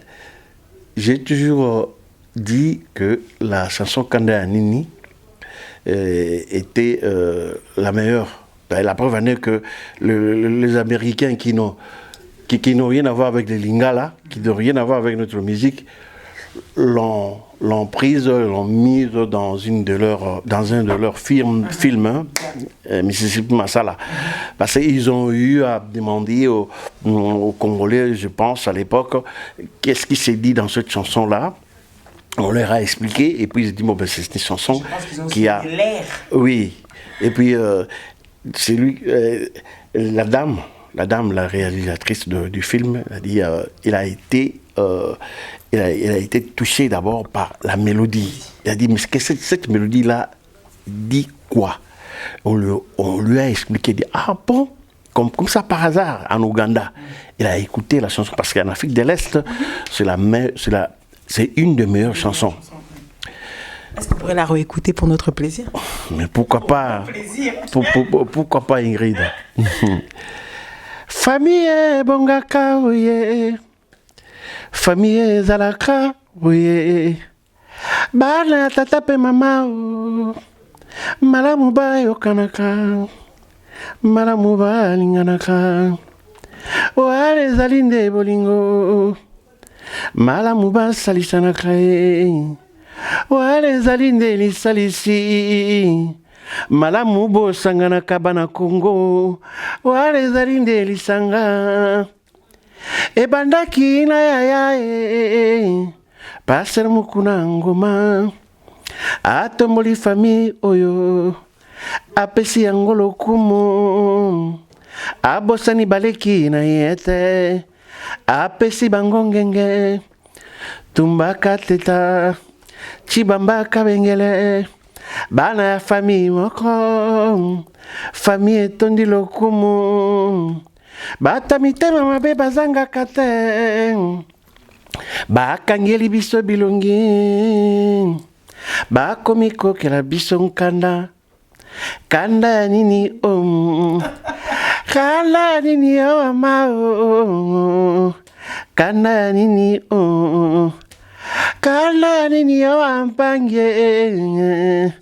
j'ai toujours dit que la chanson Kanda Nini était la meilleure. La preuve en est que les Américains qui n'ont rien à voir avec les Lingala, qui n'ont rien à voir avec notre musique, l'ont prise, l'ont mise dans un de leurs films, Mississippi Massala. Parce qu'ils ont eu à demander aux Congolais, je pense, à l'époque, qu'est-ce qui s'est dit dans cette chanson-là. On leur a expliqué, et puis ils ont dit, bon, ben, c'est une chanson qui a... l'air. Oui, et puis... c'est lui, la dame, la réalisatrice du film, a dit, il a été touché d'abord par la mélodie. Il a dit, mais cette mélodie-là dit quoi? On lui a expliqué, il dit, ah bon, comme ça par hasard, en Ouganda. Il a écouté la chanson, parce qu'en Afrique de l'Est, c'est une des meilleures chansons. Est-ce qu'on pourrait la réécouter pour notre plaisir? Mais pourquoi pas? Pourquoi pas, Ingrid? Famille bongaka ouye, famille zalaka ouye, bana tata pe mama o, malamu ba yokanaka, malamu ba linganaka, wale zalinde bolingo, malamu ba salisanaka wale zalinde lisalisi malamu bo sangana kabana Kongo wale zalinde lisanga ebandaki na yaya passer mukuna ngoma atomboli fami oyo apesi yango lokumu abosani baleki na yete apesi bango ngenge tumbaka teta Chibamba kabengele bana ya famille moko famille etondi lokumu bata mitema mabe bazangaka te bakangeli biso bilongi bakomi kokela biso nkanda kanda ya nini kanda ya nini mama kanda ya nini kala nini yo ampange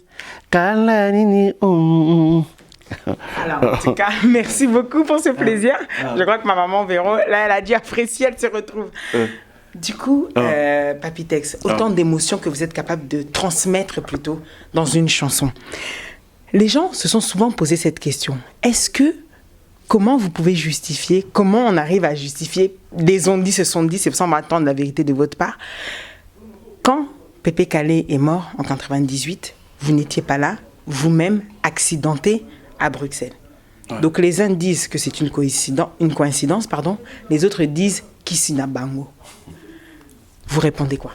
Alors, en tout cas, merci beaucoup pour ce plaisir. Je crois que ma maman Véro, là, elle a dû apprécier, elle se retrouve. Du coup, Papitex, autant d'émotions que vous êtes capable de transmettre plutôt dans une chanson. Les gens se sont souvent posé cette question. Comment vous pouvez justifier, comment on arrive à justifier, des on dit, ce sont dit, c'est pour ça qu'on va attendre la vérité de votre part. Quand Pépé Calé est mort en 98, vous n'étiez pas là, vous-même accidenté à Bruxelles. Ouais. Donc les uns disent que c'est une coïncidence, les autres disent Kisina Bango. Vous répondez quoi?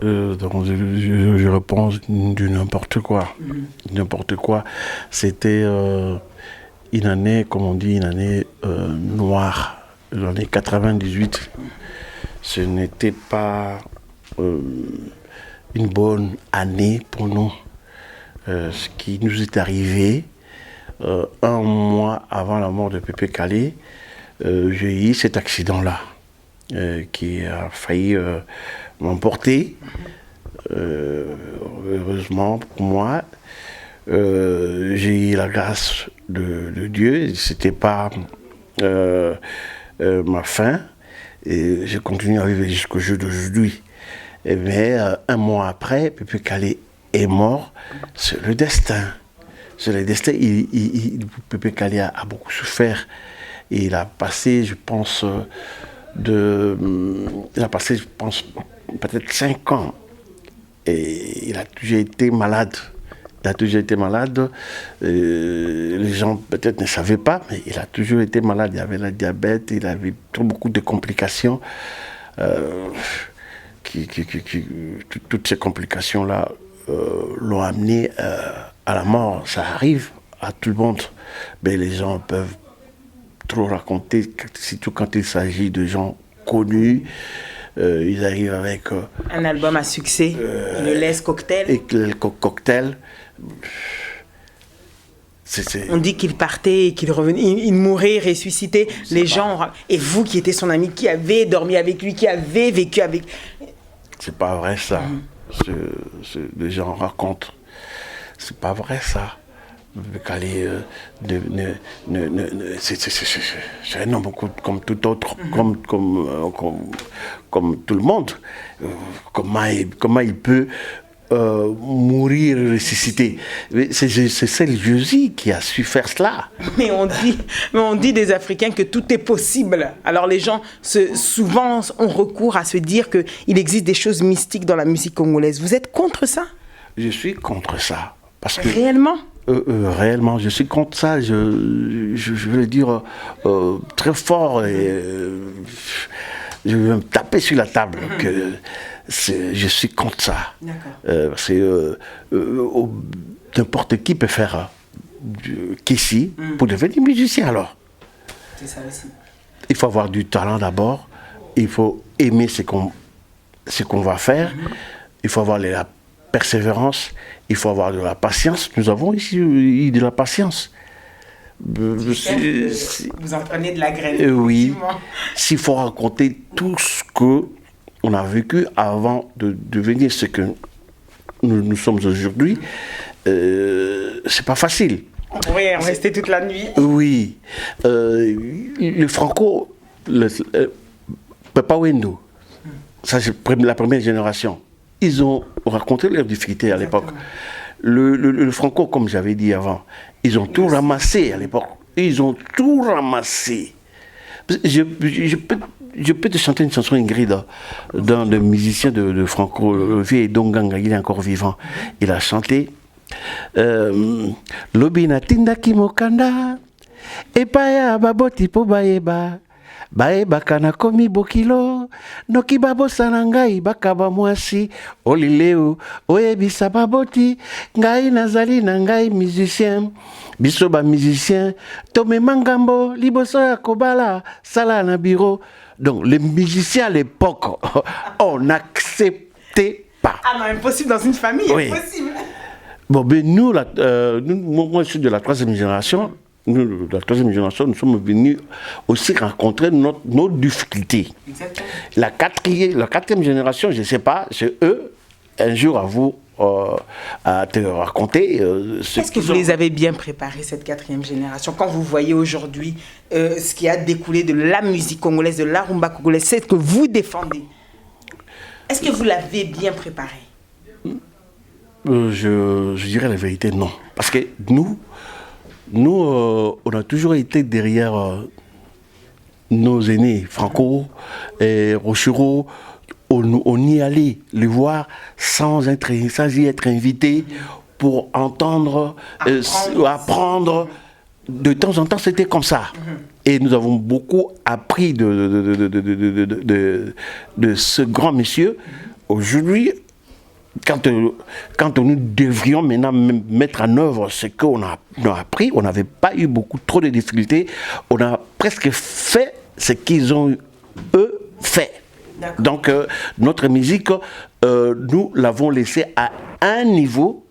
Donc je réponds du n'importe quoi. N'importe quoi. C'était une année, comme on dit, une année noire. L'année 98. Ce n'était pas une bonne année pour nous. Ce qui nous est arrivé, un mois avant la mort de Pépé Calé, j'ai eu cet accident-là qui a failli m'emporter. Heureusement pour moi, j'ai eu la grâce de Dieu. C'était pas ma fin. Et j'ai continué à vivre jusqu'au jour d'aujourd'hui. Mais un mois après, Pépé Calé est mort. C'est le destin. C'est le destin. Pépé Calé a beaucoup souffert. Et il a passé, je pense, peut-être 5 ans. Et il a toujours été malade. Les gens peut-être ne savaient pas, mais il a toujours été malade. Il avait le diabète, il avait beaucoup de complications. Toutes ces complications-là l'ont amené à la mort. Ça arrive à tout le monde. Mais les gens peuvent trop raconter, surtout quand il s'agit de gens connus. Ils arrivent avec un album à succès, le Les Cocktail. Et le cocktail. On dit qu'il partait et qu'il revenait, il mourait, ressuscitait. Les gens, et vous qui étiez son ami, qui avez dormi avec lui, qui avez vécu avec. C'est pas vrai ça. Les gens racontent. C'est pas vrai ça. Calé, c'est un homme comme tout autre, comme tout le monde. Comment il peut mourir, ressusciter? C'est celle Jésus qui a su faire cela. Mais on dit des Africains que tout est possible. Alors les gens souvent ont recours à se dire qu'il existe des choses mystiques dans la musique congolaise. Vous êtes contre ça? Je suis contre ça. Parce que réellement? Réellement, je suis contre ça. Je veux le dire très fort et je vais me taper sur la table. Je suis contre ça. N'importe qui peut faire qu'ici pour devenir musicien alors. C'est ça aussi. Il faut avoir du talent d'abord. Il faut aimer ce qu'on va faire. Il faut avoir la persévérance. Il faut avoir de la patience. Nous avons ici eu de la patience. Vous en prenez de la graine. Oui. S'il faut raconter tout ce qu'on a vécu avant de devenir ce que nous sommes aujourd'hui, c'est pas facile. On pourrait en rester toute la nuit. Oui. Le Franco, Papa Wendo, ça c'est la première génération. Ils ont raconté leurs difficultés à l'époque. Le Franco, comme j'avais dit avant, ils ont tout ramassé à l'époque. Ils ont tout ramassé. Je peux te chanter une chanson, Ingrid, d'un musicien de Franco, le vieux Donganga, il est encore vivant. Il a chanté Lobina Tinda Kimokanda, Epaya Baboti Po Baeba. Baeba kana komi bokilo noki babosa na ngai bakaba mwasi olileu oyebisa baboti ngai nazali na ngai musicien biso ba musicien tomema ngambo liboso ya kobala sala na bureau. Donc les musiciens à l'époque on n'acceptait pas. Ah non, impossible dans une famille, oui. Impossible. Bon, ben nous, moi je suis de la 3e génération. Nous, la 3e génération, nous sommes venus aussi rencontrer nos difficultés. Exactement. La 4e génération, je ne sais pas, c'est eux, un jour à vous, à te raconter. Est-ce que vous les avez bien préparés, cette 4e génération, quand vous voyez aujourd'hui ce qui a découlé de la musique congolaise, de la rumba congolaise, c'est ce que vous défendez? Est-ce que vous l'avez bien préparé? Je dirais la vérité, non. Parce que nous on a toujours été derrière nos aînés, Franco et Rochero. On y allait les voir sans y être invité pour entendre, apprendre. De temps en temps, c'était comme ça. Et nous avons beaucoup appris de ce grand monsieur. Aujourd'hui, quand nous devrions maintenant mettre en œuvre ce qu'on a appris, on n'avait pas eu trop de difficultés. On a presque fait ce qu'ils ont, eux, fait. Donc, notre musique, nous l'avons laissée à un niveau,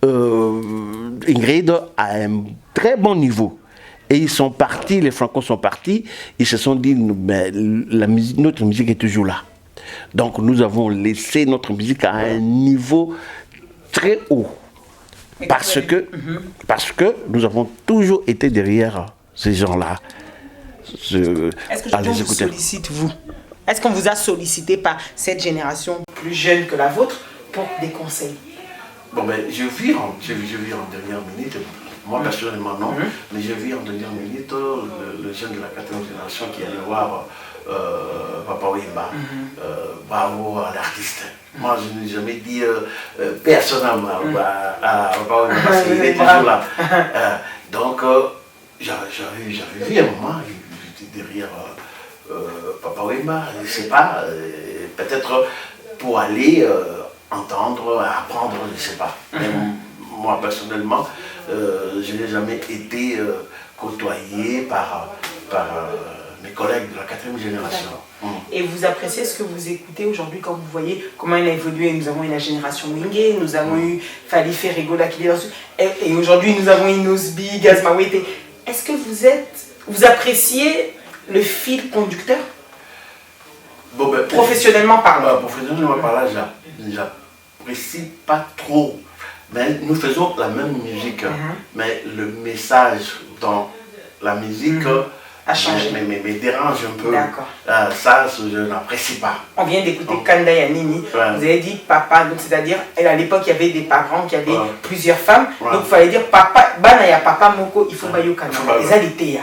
Ingrid, à un très bon niveau. Et ils sont partis, les Franco sont partis, ils se sont dit, mais notre musique est toujours là. Donc, nous avons laissé notre musique à un niveau très haut. Parce que nous avons toujours été derrière ces gens-là. Est-ce que je vous sollicite, vous? Est-ce qu'on vous a sollicité par cette génération plus jeune que la vôtre pour des conseils? Bon, ben, je vis en dernière minute. Moi, personnellement, non. Mais je vis en dernière minute le jeune de la 4e génération qui allait voir Papa Wemba. Bravo à l'artiste. Moi, je n'ai jamais dit personnellement à Papa Wemba parce qu'il est toujours là. Donc, j'avais vu un moment, j'étais derrière Papa Wemba, je ne sais pas, peut-être pour aller entendre, apprendre, je ne sais pas. Mais moi, personnellement, je n'ai jamais été côtoyé par mes collègues de la 4e génération. Et vous appréciez ce que vous écoutez aujourd'hui quand vous voyez comment elle a évolué? Nous avons eu la génération Wingé, nous avons eu Fali Ferregola qui est dans et aujourd'hui nous avons eu Nosby, Gazmawete. Est-ce que vous appréciez le fil conducteur? Bon, ben, professionnellement parlant. Professionnellement parlant, j'apprécie pas trop. Mais nous faisons la même musique. Mais le message dans la musique a changé. Me dérange un peu. D'accord. Ça, je n'apprécie pas. On vient d'écouter Kanda Yanini. Vous avez dit papa, donc c'est-à-dire, à l'époque, il y avait des parents qui avaient plusieurs femmes. Donc il fallait dire papa, banaya papa moko, il faut bayo Kanda. Et ça, l'été.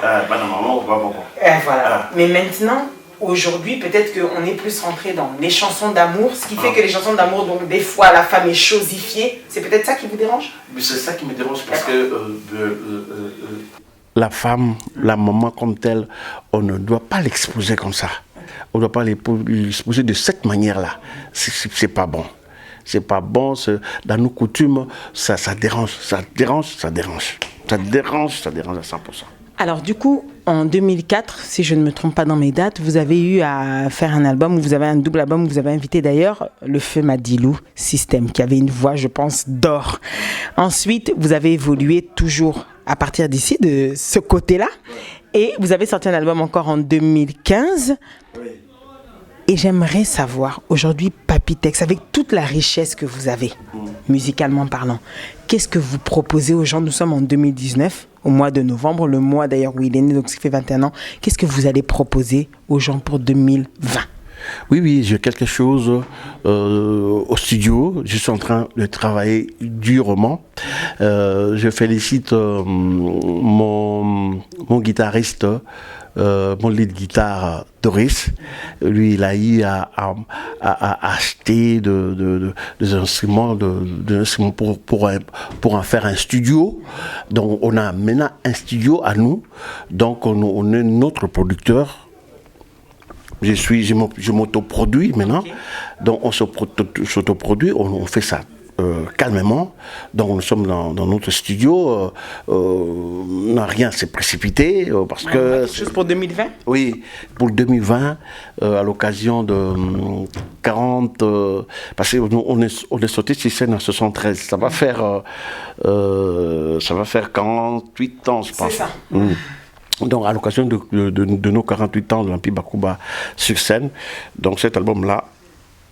Voilà. Mais maintenant, aujourd'hui, peut-être qu'on est plus rentré dans les chansons d'amour, ce qui fait que les chansons d'amour, donc des fois la femme est chosifiée. C'est peut-être ça qui vous dérange? C'est ça qui me dérange parce que la femme, la maman comme telle, on ne doit pas l'exposer comme ça. On ne doit pas l'exposer de cette manière-là. C'est pas bon. C'est pas bon. Dans nos coutumes, ça dérange. Ça dérange à 100%. Alors du coup, en 2004, si je ne me trompe pas dans mes dates, vous avez eu à faire un album, vous avez un double album, vous avez invité d'ailleurs le feu Madilou System, qui avait une voix, je pense, d'or. Ensuite, vous avez évolué toujours à partir d'ici, de ce côté-là, et vous avez sorti un album encore en 2015. Et j'aimerais savoir, aujourd'hui, Papitex, avec toute la richesse que vous avez, musicalement parlant, qu'est-ce que vous proposez aux gens? Nous sommes en 2019, au mois de novembre, le mois d'ailleurs où il est né, donc ce qui fait 21 ans. Qu'est-ce que vous allez proposer aux gens pour 2020? Oui, j'ai quelque chose au studio. Je suis en train de travailler durement. Je félicite mon guitariste, mon lead guitare Doris. Lui, il a eu à acheter des instruments, pour en faire un studio. Donc, on a maintenant un studio à nous. Donc, on est notre producteur. Je m'autoproduis maintenant. Okay. Donc, on s'autoproduit, on fait ça calmement. Donc, nous sommes dans notre studio. On n'a rien à se précipiter. Parce que quelque chose pour 2020? Oui, pour 2020, à l'occasion de 40... parce qu'on est sorti sur scène en 73. Ça va faire 48 ans, je pense. C'est ça. Donc, à l'occasion de nos 48 ans de l'Empire Bakuba sur scène, donc cet album-là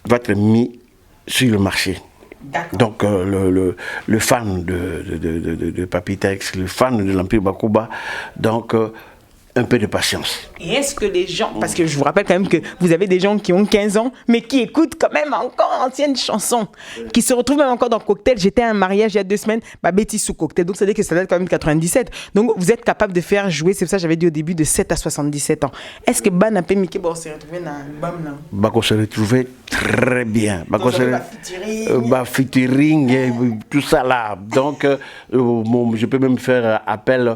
va être mis sur le marché. Donc le fan de Papitex, le fan de l'Empire Bakuba, donc un peu de patience. Et est-ce que les gens, parce que je vous rappelle quand même que vous avez des gens qui ont 15 ans, mais qui écoutent quand même encore anciennes chansons, qui se retrouvent même encore dans Cocktail. J'étais à un mariage il y a 2 semaines, Betty sous Cocktail, donc ça veut dire que ça date quand même de 97. Donc vous êtes capable de faire jouer, c'est ça que j'avais dit au début, de 7 à 77 ans. Est-ce que Banapé Mickey s'est retrouvé dans l'album là? Bako se retrouvait très bien. Bako se featuring, tout ça là. Donc je peux même faire appel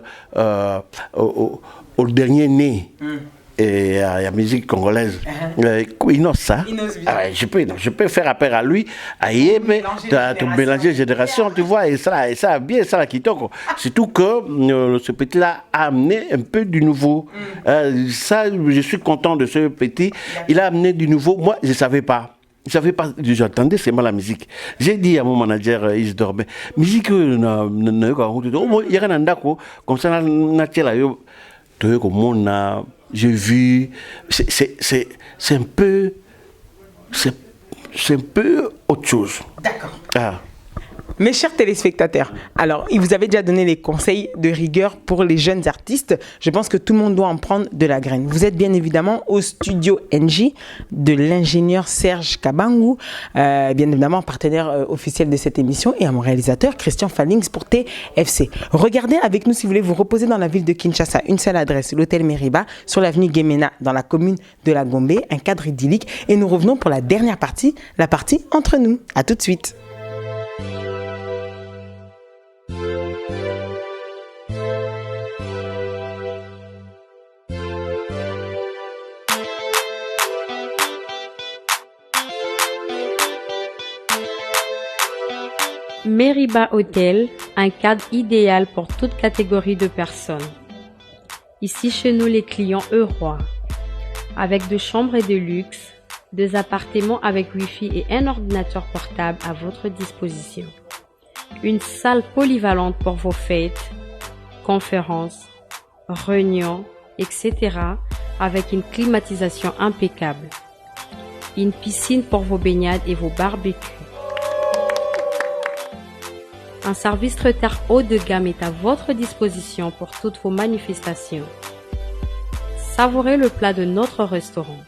au dernier né et à la musique congolaise. Inosa. Je peux faire appel à lui, à Yébe, de mélanger génération, tu vois, et ça bien, ça qui toque. Surtout que ce petit-là a amené un peu du nouveau. Ça, je suis content de ce petit. Il a amené du nouveau. Moi, je ne savais pas. J'entendais seulement la musique. J'ai dit à mon manager, il se dormait, musique, il y a un andako, comme ça, j'ai vu, c'est un peu autre chose. D'accord. Ah. Mes chers téléspectateurs, alors, il vous avait déjà donné les conseils de rigueur pour les jeunes artistes. Je pense que tout le monde doit en prendre de la graine. Vous êtes bien évidemment au studio NJ de l'ingénieur Serge Kabangou, bien évidemment partenaire officiel de cette émission, et à mon réalisateur Christian Fallings pour TFC. Regardez avec nous si vous voulez vous reposer dans la ville de Kinshasa. Une seule adresse, l'hôtel Meriba, sur l'avenue Gemena, dans la commune de la Gombe, un cadre idyllique. Et nous revenons pour la dernière partie, la partie entre nous. À tout de suite. Meriba Hotel, un cadre idéal pour toute catégorie de personnes. Ici chez nous, les clients heureux, avec 2 chambres et de luxe, 2 appartements avec Wi-Fi et un ordinateur portable à votre disposition. Une salle polyvalente pour vos fêtes, conférences, réunions, etc. avec une climatisation impeccable. Une piscine pour vos baignades et vos barbecues. Un service traiteur haut de gamme est à votre disposition pour toutes vos manifestations. Savourez le plat de notre restaurant.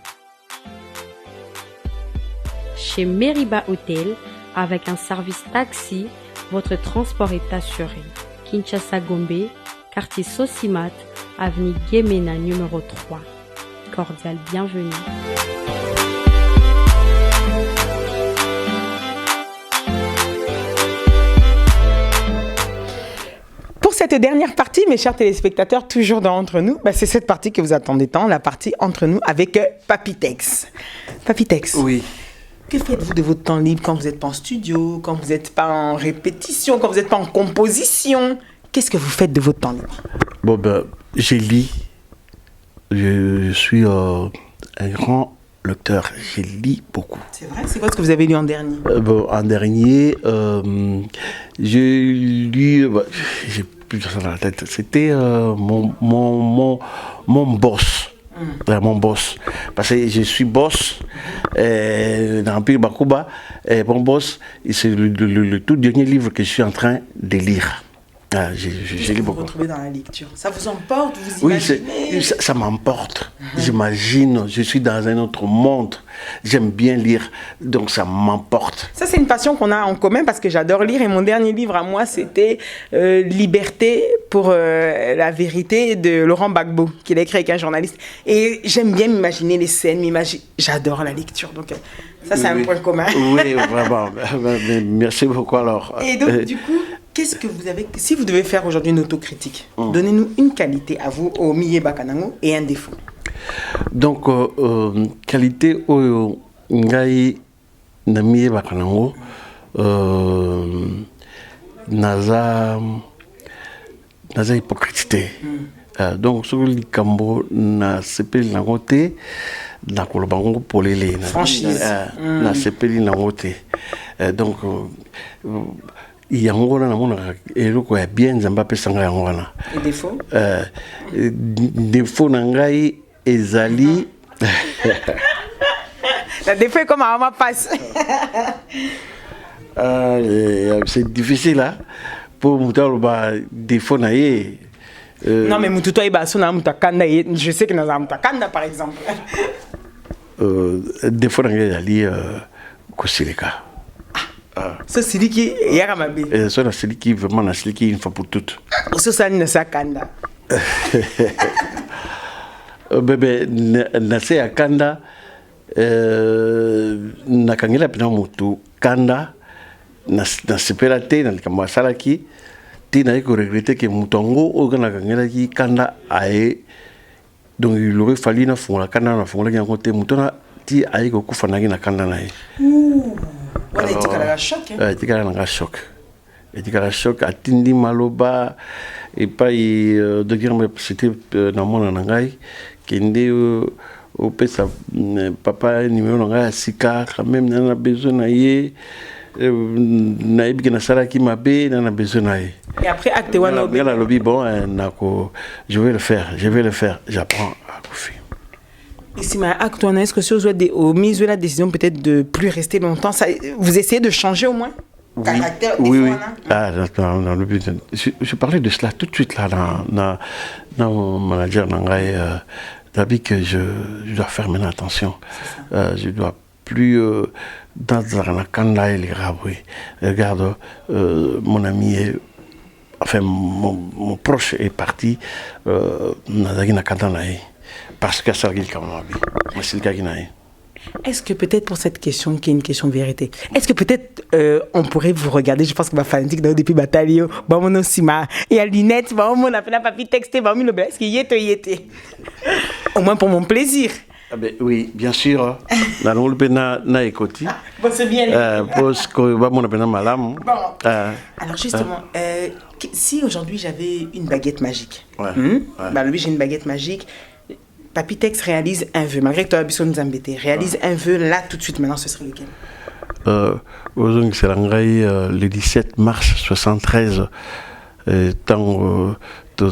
Chez Meriba Hotel, avec un service taxi, votre transport est assuré. Kinshasa Gombe, quartier Sosimat, avenue Gemena numéro 3. Cordial bienvenue. Pour cette dernière partie, mes chers téléspectateurs, toujours dans Entre nous, c'est cette partie que vous attendez tant, la partie Entre nous avec Papitex. Papitex. Oui. Que faites-vous de votre temps libre quand vous n'êtes pas en studio, quand vous n'êtes pas en répétition, quand vous n'êtes pas en composition? Qu'est-ce que vous faites de votre temps libre? Bon, je lis. Je suis un grand lecteur. Je lis beaucoup. C'est vrai? C'est quoi ce que vous avez lu en dernier? En dernier, j'ai lu... j'ai plus ça dans la tête. C'était mon boss. Mon boss. Parce que je suis boss dans l'Empire Bakuba. Mon boss, c'est le tout dernier livre que je suis en train de lire. J'ai lu beaucoup. Vous retrouvez dans la lecture. Ça vous emporte, vous imaginez? Oui, ça m'emporte. J'imagine, je suis dans un autre monde. J'aime bien lire, donc ça m'emporte. Ça, c'est une passion qu'on a en commun parce que j'adore lire. Et mon dernier livre à moi, c'était Liberté pour la vérité de Laurent Gbagbo, qu'il a écrit avec un journaliste. Et j'aime bien m'imaginer les scènes, j'adore la lecture. Donc ça, c'est un point commun. Oui, vraiment. Merci beaucoup alors. Et donc, du coup, qu'est-ce que vous avez... Si vous devez faire aujourd'hui une autocritique, donnez-nous une qualité à vous, au Miye Bakanango, et un défaut. Donc, qualité au Ngai Namiye Bakanango, naza hypocrite. Donc, ce que le Cambo na sepeli na côté, na kolobango polele. Franchise. Na sepeli na côté. Donc, yango wana namona eloko ya bien nzambe apesanga yango wana. Et défaut? Défaut na ngai ezali la défaut est comme à ma passe. C'est difficile, hein, pour me défaut. Non, mais Mututo et Basuna, Mutakanda, je sais que nous avons Mutakanda, par exemple. Des fois, il y a des Kosileka. Ça, c'est lui qui est Yaramabe. Ça, c'est lui qui vraiment une fois pour toutes. Ça, c'est une Sakanda. Bébé, Nase Akanda, Nakangela Pina Mutu, Kanda, Nasipelate, Nalikamasaraki. Il a regretté que Moutongo, Oganagangela qui Kanda aé. Donc il aurait fallu na fonga Kanda na fonga qui a côté Moutona, ti aé ko kufanagi na Kanda naé. Ouh, voilà, il dit qu'elle a choc. Il dit qu'elle a choc. Il dit qu'elle a choc. Atindi Maloba et pas de dire mais c'était dans mon anangai qui ndé au pesa papa numéro nangai sika quand même n'a besoin naé. Naïb qui n'a pas qui m'a bé, n'a besoin d'aller. Et après acte one au lobby bon, je vais le faire, j'apprends à Kofi. Et si ma acte one, est-ce que si vous avez mis la décision peut-être de plus rester longtemps, ça, vous essayez de changer au moins? Oui. Ah, dans le but. Je parlais de cela tout de suite là dans mon manager Nangai. D'habitude que je dois faire maintenant attention. Je dois plus dans la Kanda et les raboués. Regarde, mon ami est, enfin mon proche est parti na Kanda parce que ça il comme Est-ce que peut-être pour cette question qui est une question de vérité, est-ce que peut-être on pourrait vous regarder, je pense que ma fanatique depuis Batalio, bon mon osima et à lunette, bon mon appel à papier texté, bon mon est-ce qu'il y était au moins pour mon plaisir. Ah ben, oui, bien sûr. Bon, c'est bien. Parce que mon appel malam. Bon. Alors justement, si aujourd'hui j'avais une baguette magique, bah lui j'ai une baguette magique. Papitex réalise un vœu, malgré que toi, Bisson nous embêtait, réalise un vœu là tout de suite, maintenant ce serait lequel? Le 17 mars 73, tant tout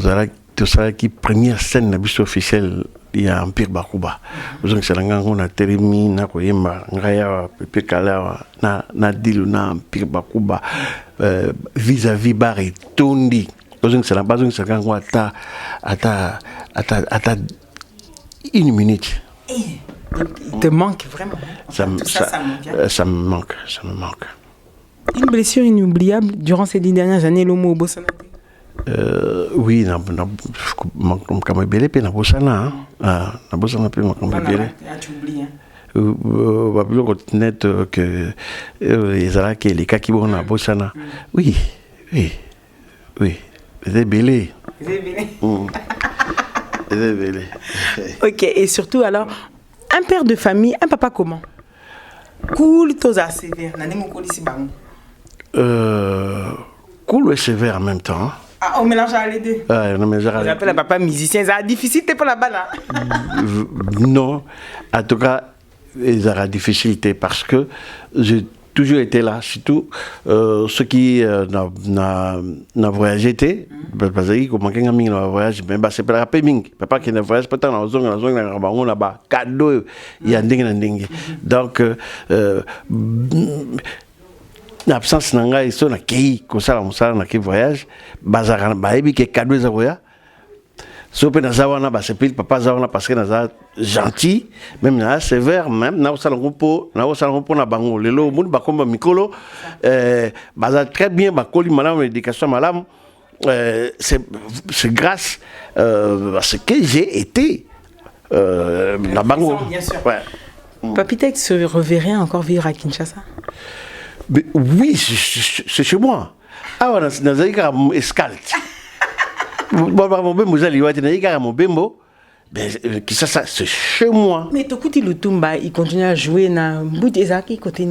ça qui première scène de bus officiel, il y a Empire Bakuba. C'est on a terminé, na koyemba, ngaya, pepe kala, na dilu na Empire Bakuba, vis-à-vis Barry Tondi. C'est la base de ce qu'on a une minute. Il te manque vraiment. Ça me manque. Une blessure inoubliable durant ces 10 dernières années, l'homme au Bossana. Oui, comme belé pe na Bossana, na Bossana pe comme belé. Tu oublies. Babylon continent que les ala que les cas qui vont na Bossana. Oui. C'est belé. Ok, et surtout alors, un père de famille, un papa comment? Cool, tosa sévère. Cool et sévère en même temps. Ah, on mélange les deux. J'appelle un papa musicien, c'est difficile pour la balle. Non, en tout cas, ils auront difficulté parce que j'ai toujours été là, surtout ceux qui n'ont voyagé, parce que comme quelqu'un qui n'a voyagé, c'est pas la peine, papa qui n'a voyagé pas tant dans la zone là-bas, cadeau, il y a dingue. Donc, l'absence n'anga ils sont accueillis comme ça na qui voyage, bazar ba ebi que cadeau za voya. So pe na zawana ba sepil papa zawana parce que na za gentil, même na sévère, même na osala ngopo na bango lelo moun ba komba mikolo bazar très bien ba koli malam éducation malam c'est grâce à ce que j'ai été na bango. Ouais. Papitex se reverrait encore vivre à Kinshasa? Mais oui, c'est chez moi. Ah, on a une escale. Qui ça, c'est chez moi. Mais Tokuti Lutumba, il continue à jouer dans Boudezaki côté.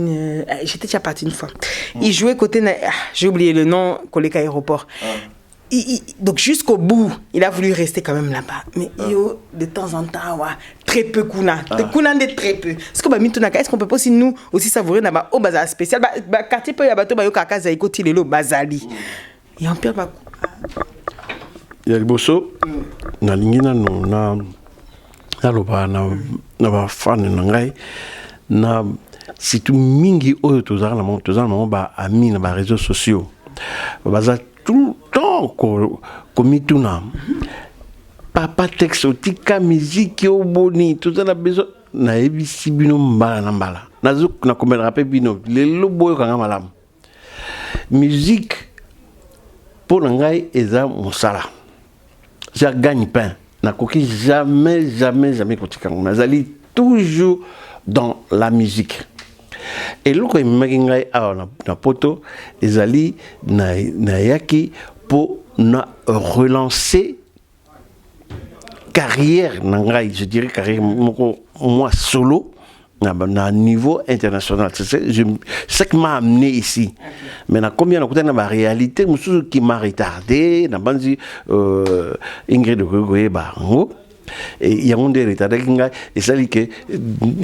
J'étais déjà parti une fois. Il jouait côté. J'ai oublié le nom, collègue aéroport. Donc jusqu'au bout, il a voulu rester quand même là-bas. Mais de temps en temps, très peu kuna. De très peu. Est-ce qu'on peut pas aussi nous aussi savourer là-bas au bazar spécial? Quartier peut y avoir tout kaka zaiko tilelo bazali. Et en pire il y a le bosso. Na lingina na loba na ba fan na ngai na surtout mingi oyo tozala na mo ba ami na ba réseaux sociaux baza tout le temps komituna papa texte otika musique yo boni tozala besoin na ebisi bino mbala na mbala na komela pe bino lelo boyo kanga malamu musique pour ngai eza musala ja gagne pain na koki jamais kotika nazali toujours dans la musique. Et loko imaki ngai awa na poto ezali na yaki pour na relancer carrière na ngai, je dirais carrière moi solo na niveau international. C'est ce qui m'a amené ici. Mais na combien na ba réalité mususu qui m'a retardé na banzi Ingrid Gogoye bango. Et il y a un des retards et ça dit que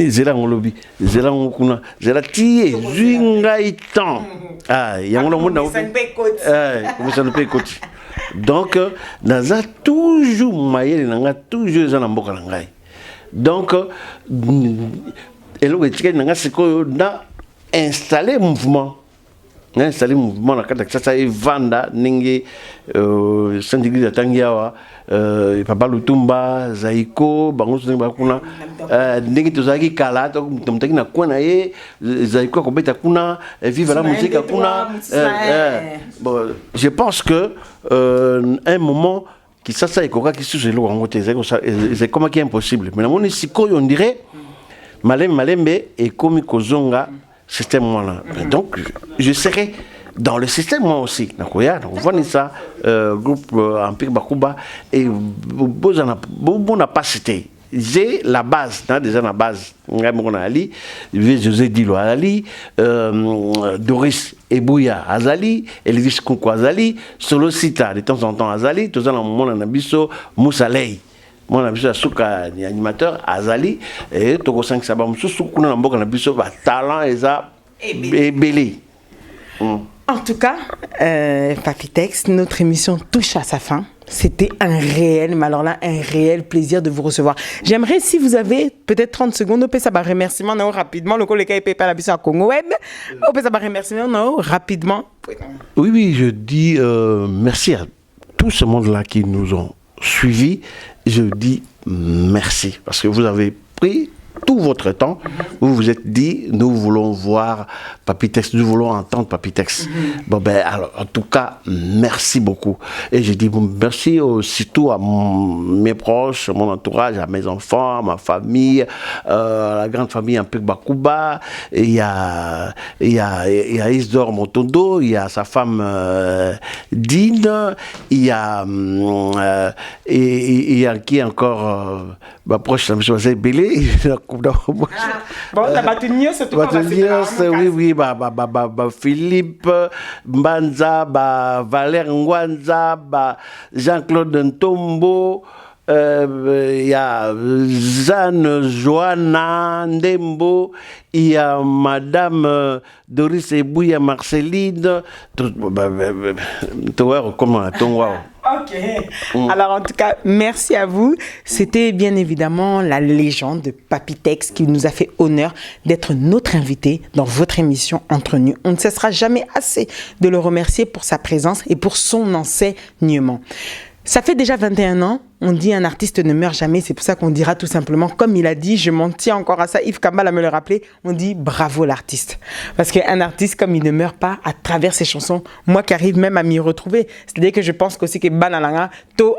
zela ngolobi zela ngokuna zela tie zwinga itan ah il y a un monde comme ça ne peut écouter donc naza toujours mayele nanga toujours za na mboka na ngai donc elo etika nanga siko na installer mouvement na kata sasa evanda ninge sandigi za tangiawa papa Lutumba Zaiko bango ba kuna ndenge tozaki kala to mtaki na kuna ye Zaiko ko beta kuna vive la musique kuna bon je pense que un moment qui ça ikoka qui sous le wangote c'est comme qui est impossible mais mon siko on dirait malembe et comme kozonga système moi là donc je serai dans le système moi aussi donc on voit ça groupe Empire Bakuba et bon pas cité j'ai la base déjà la base Ali José Dilo Ali Doris Ebouya Azali Elvis Kunko Azali Solo Sita de temps en temps Azali tout ça dans mon anabiso Moussalei mon abiso suka animateur Azali et toko 5 saba mususu kuna na mboka na biso ba talent eza ebele. En tout cas, Papitex, notre émission touche à sa fin. C'était un réel, mais alors là, un réel plaisir de vous recevoir. J'aimerais, si vous avez peut-être 30 secondes, on peut ça remerciement rapidement. Le collègue est pas la mission à Congo Web. On peut ça remerciement rapidement. Oui, je dis merci à tout ce monde-là qui nous ont suivis. Je dis merci parce que vous avez pris tout votre temps, vous vous êtes dit, nous voulons voir Papitex, nous voulons entendre Papitex. Bon ben alors, en tout cas, merci beaucoup. Et je dis merci surtout à mes proches, mon entourage, à mes enfants, à ma famille, la grande famille Empire Bakuba. Il y a Isdor Motondo, il y a sa femme Dine, il y a qui encore ma proche, c'est Bélé. Bon, la Batunios, c'est tout. Oui, Philippe Mbanza, Valère Ngwanza, Jean-Claude Ntombo, il y a Jeanne Joanna Ndembo, il y a Madame Doris Ebouya Marceline, comment Ok. Alors en tout cas, merci à vous. C'était bien évidemment la légende de Papitex qui nous a fait honneur d'être notre invité dans votre émission Entre nous. On ne cessera jamais assez de le remercier pour sa présence et pour son enseignement. Ça fait déjà 21 ans, on dit un artiste ne meurt jamais, c'est pour ça qu'on dira tout simplement, comme il a dit, je m'en tiens encore à ça, Yves Kambal a me le rappelé, on dit bravo l'artiste. Parce qu'un artiste, comme il ne meurt pas à travers ses chansons, moi qui arrive même à m'y retrouver, c'est-à-dire que je pense qu'aussi que Banalanga,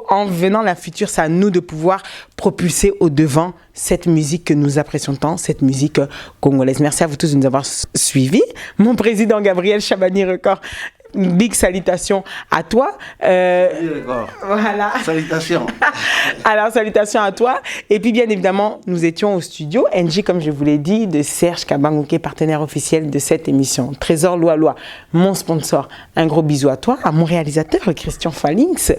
en venant la future, c'est à nous de pouvoir propulser au devant cette musique que nous apprécions tant, cette musique congolaise. Merci à vous tous de nous avoir suivis. Mon président Gabriel Chabani Record, big salutation à toi. Voilà. Salutations. Alors, salutations à toi. Et puis, bien évidemment, nous étions au studio. NJ, comme je vous l'ai dit, de Serge Kabangouké, partenaire officiel de cette émission. Trésor Loa, mon sponsor. Un gros bisou à toi, à mon réalisateur, Christian Fallinx.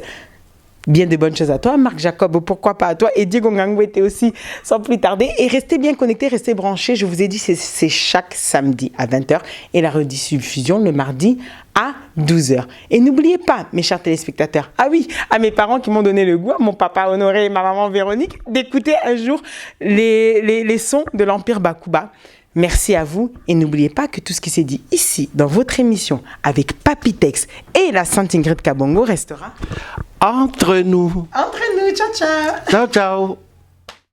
Bien de bonnes choses à toi, Marc Jacob, pourquoi pas à toi, et Diego Ngangou était aussi, sans plus tarder. Et restez bien connectés, restez branchés. Je vous ai dit, c'est chaque samedi à 20h et la rediffusion le mardi à 12h. Et n'oubliez pas, mes chers téléspectateurs, ah oui, à mes parents qui m'ont donné le goût, à mon papa Honoré et ma maman Véronique, d'écouter un jour les sons de l'Empire Bakuba. Merci à vous et n'oubliez pas que tout ce qui s'est dit ici dans votre émission avec Papitex et la Sainte Ingrid Kabongo restera entre nous. Entre nous, ciao ciao. Ciao, ciao.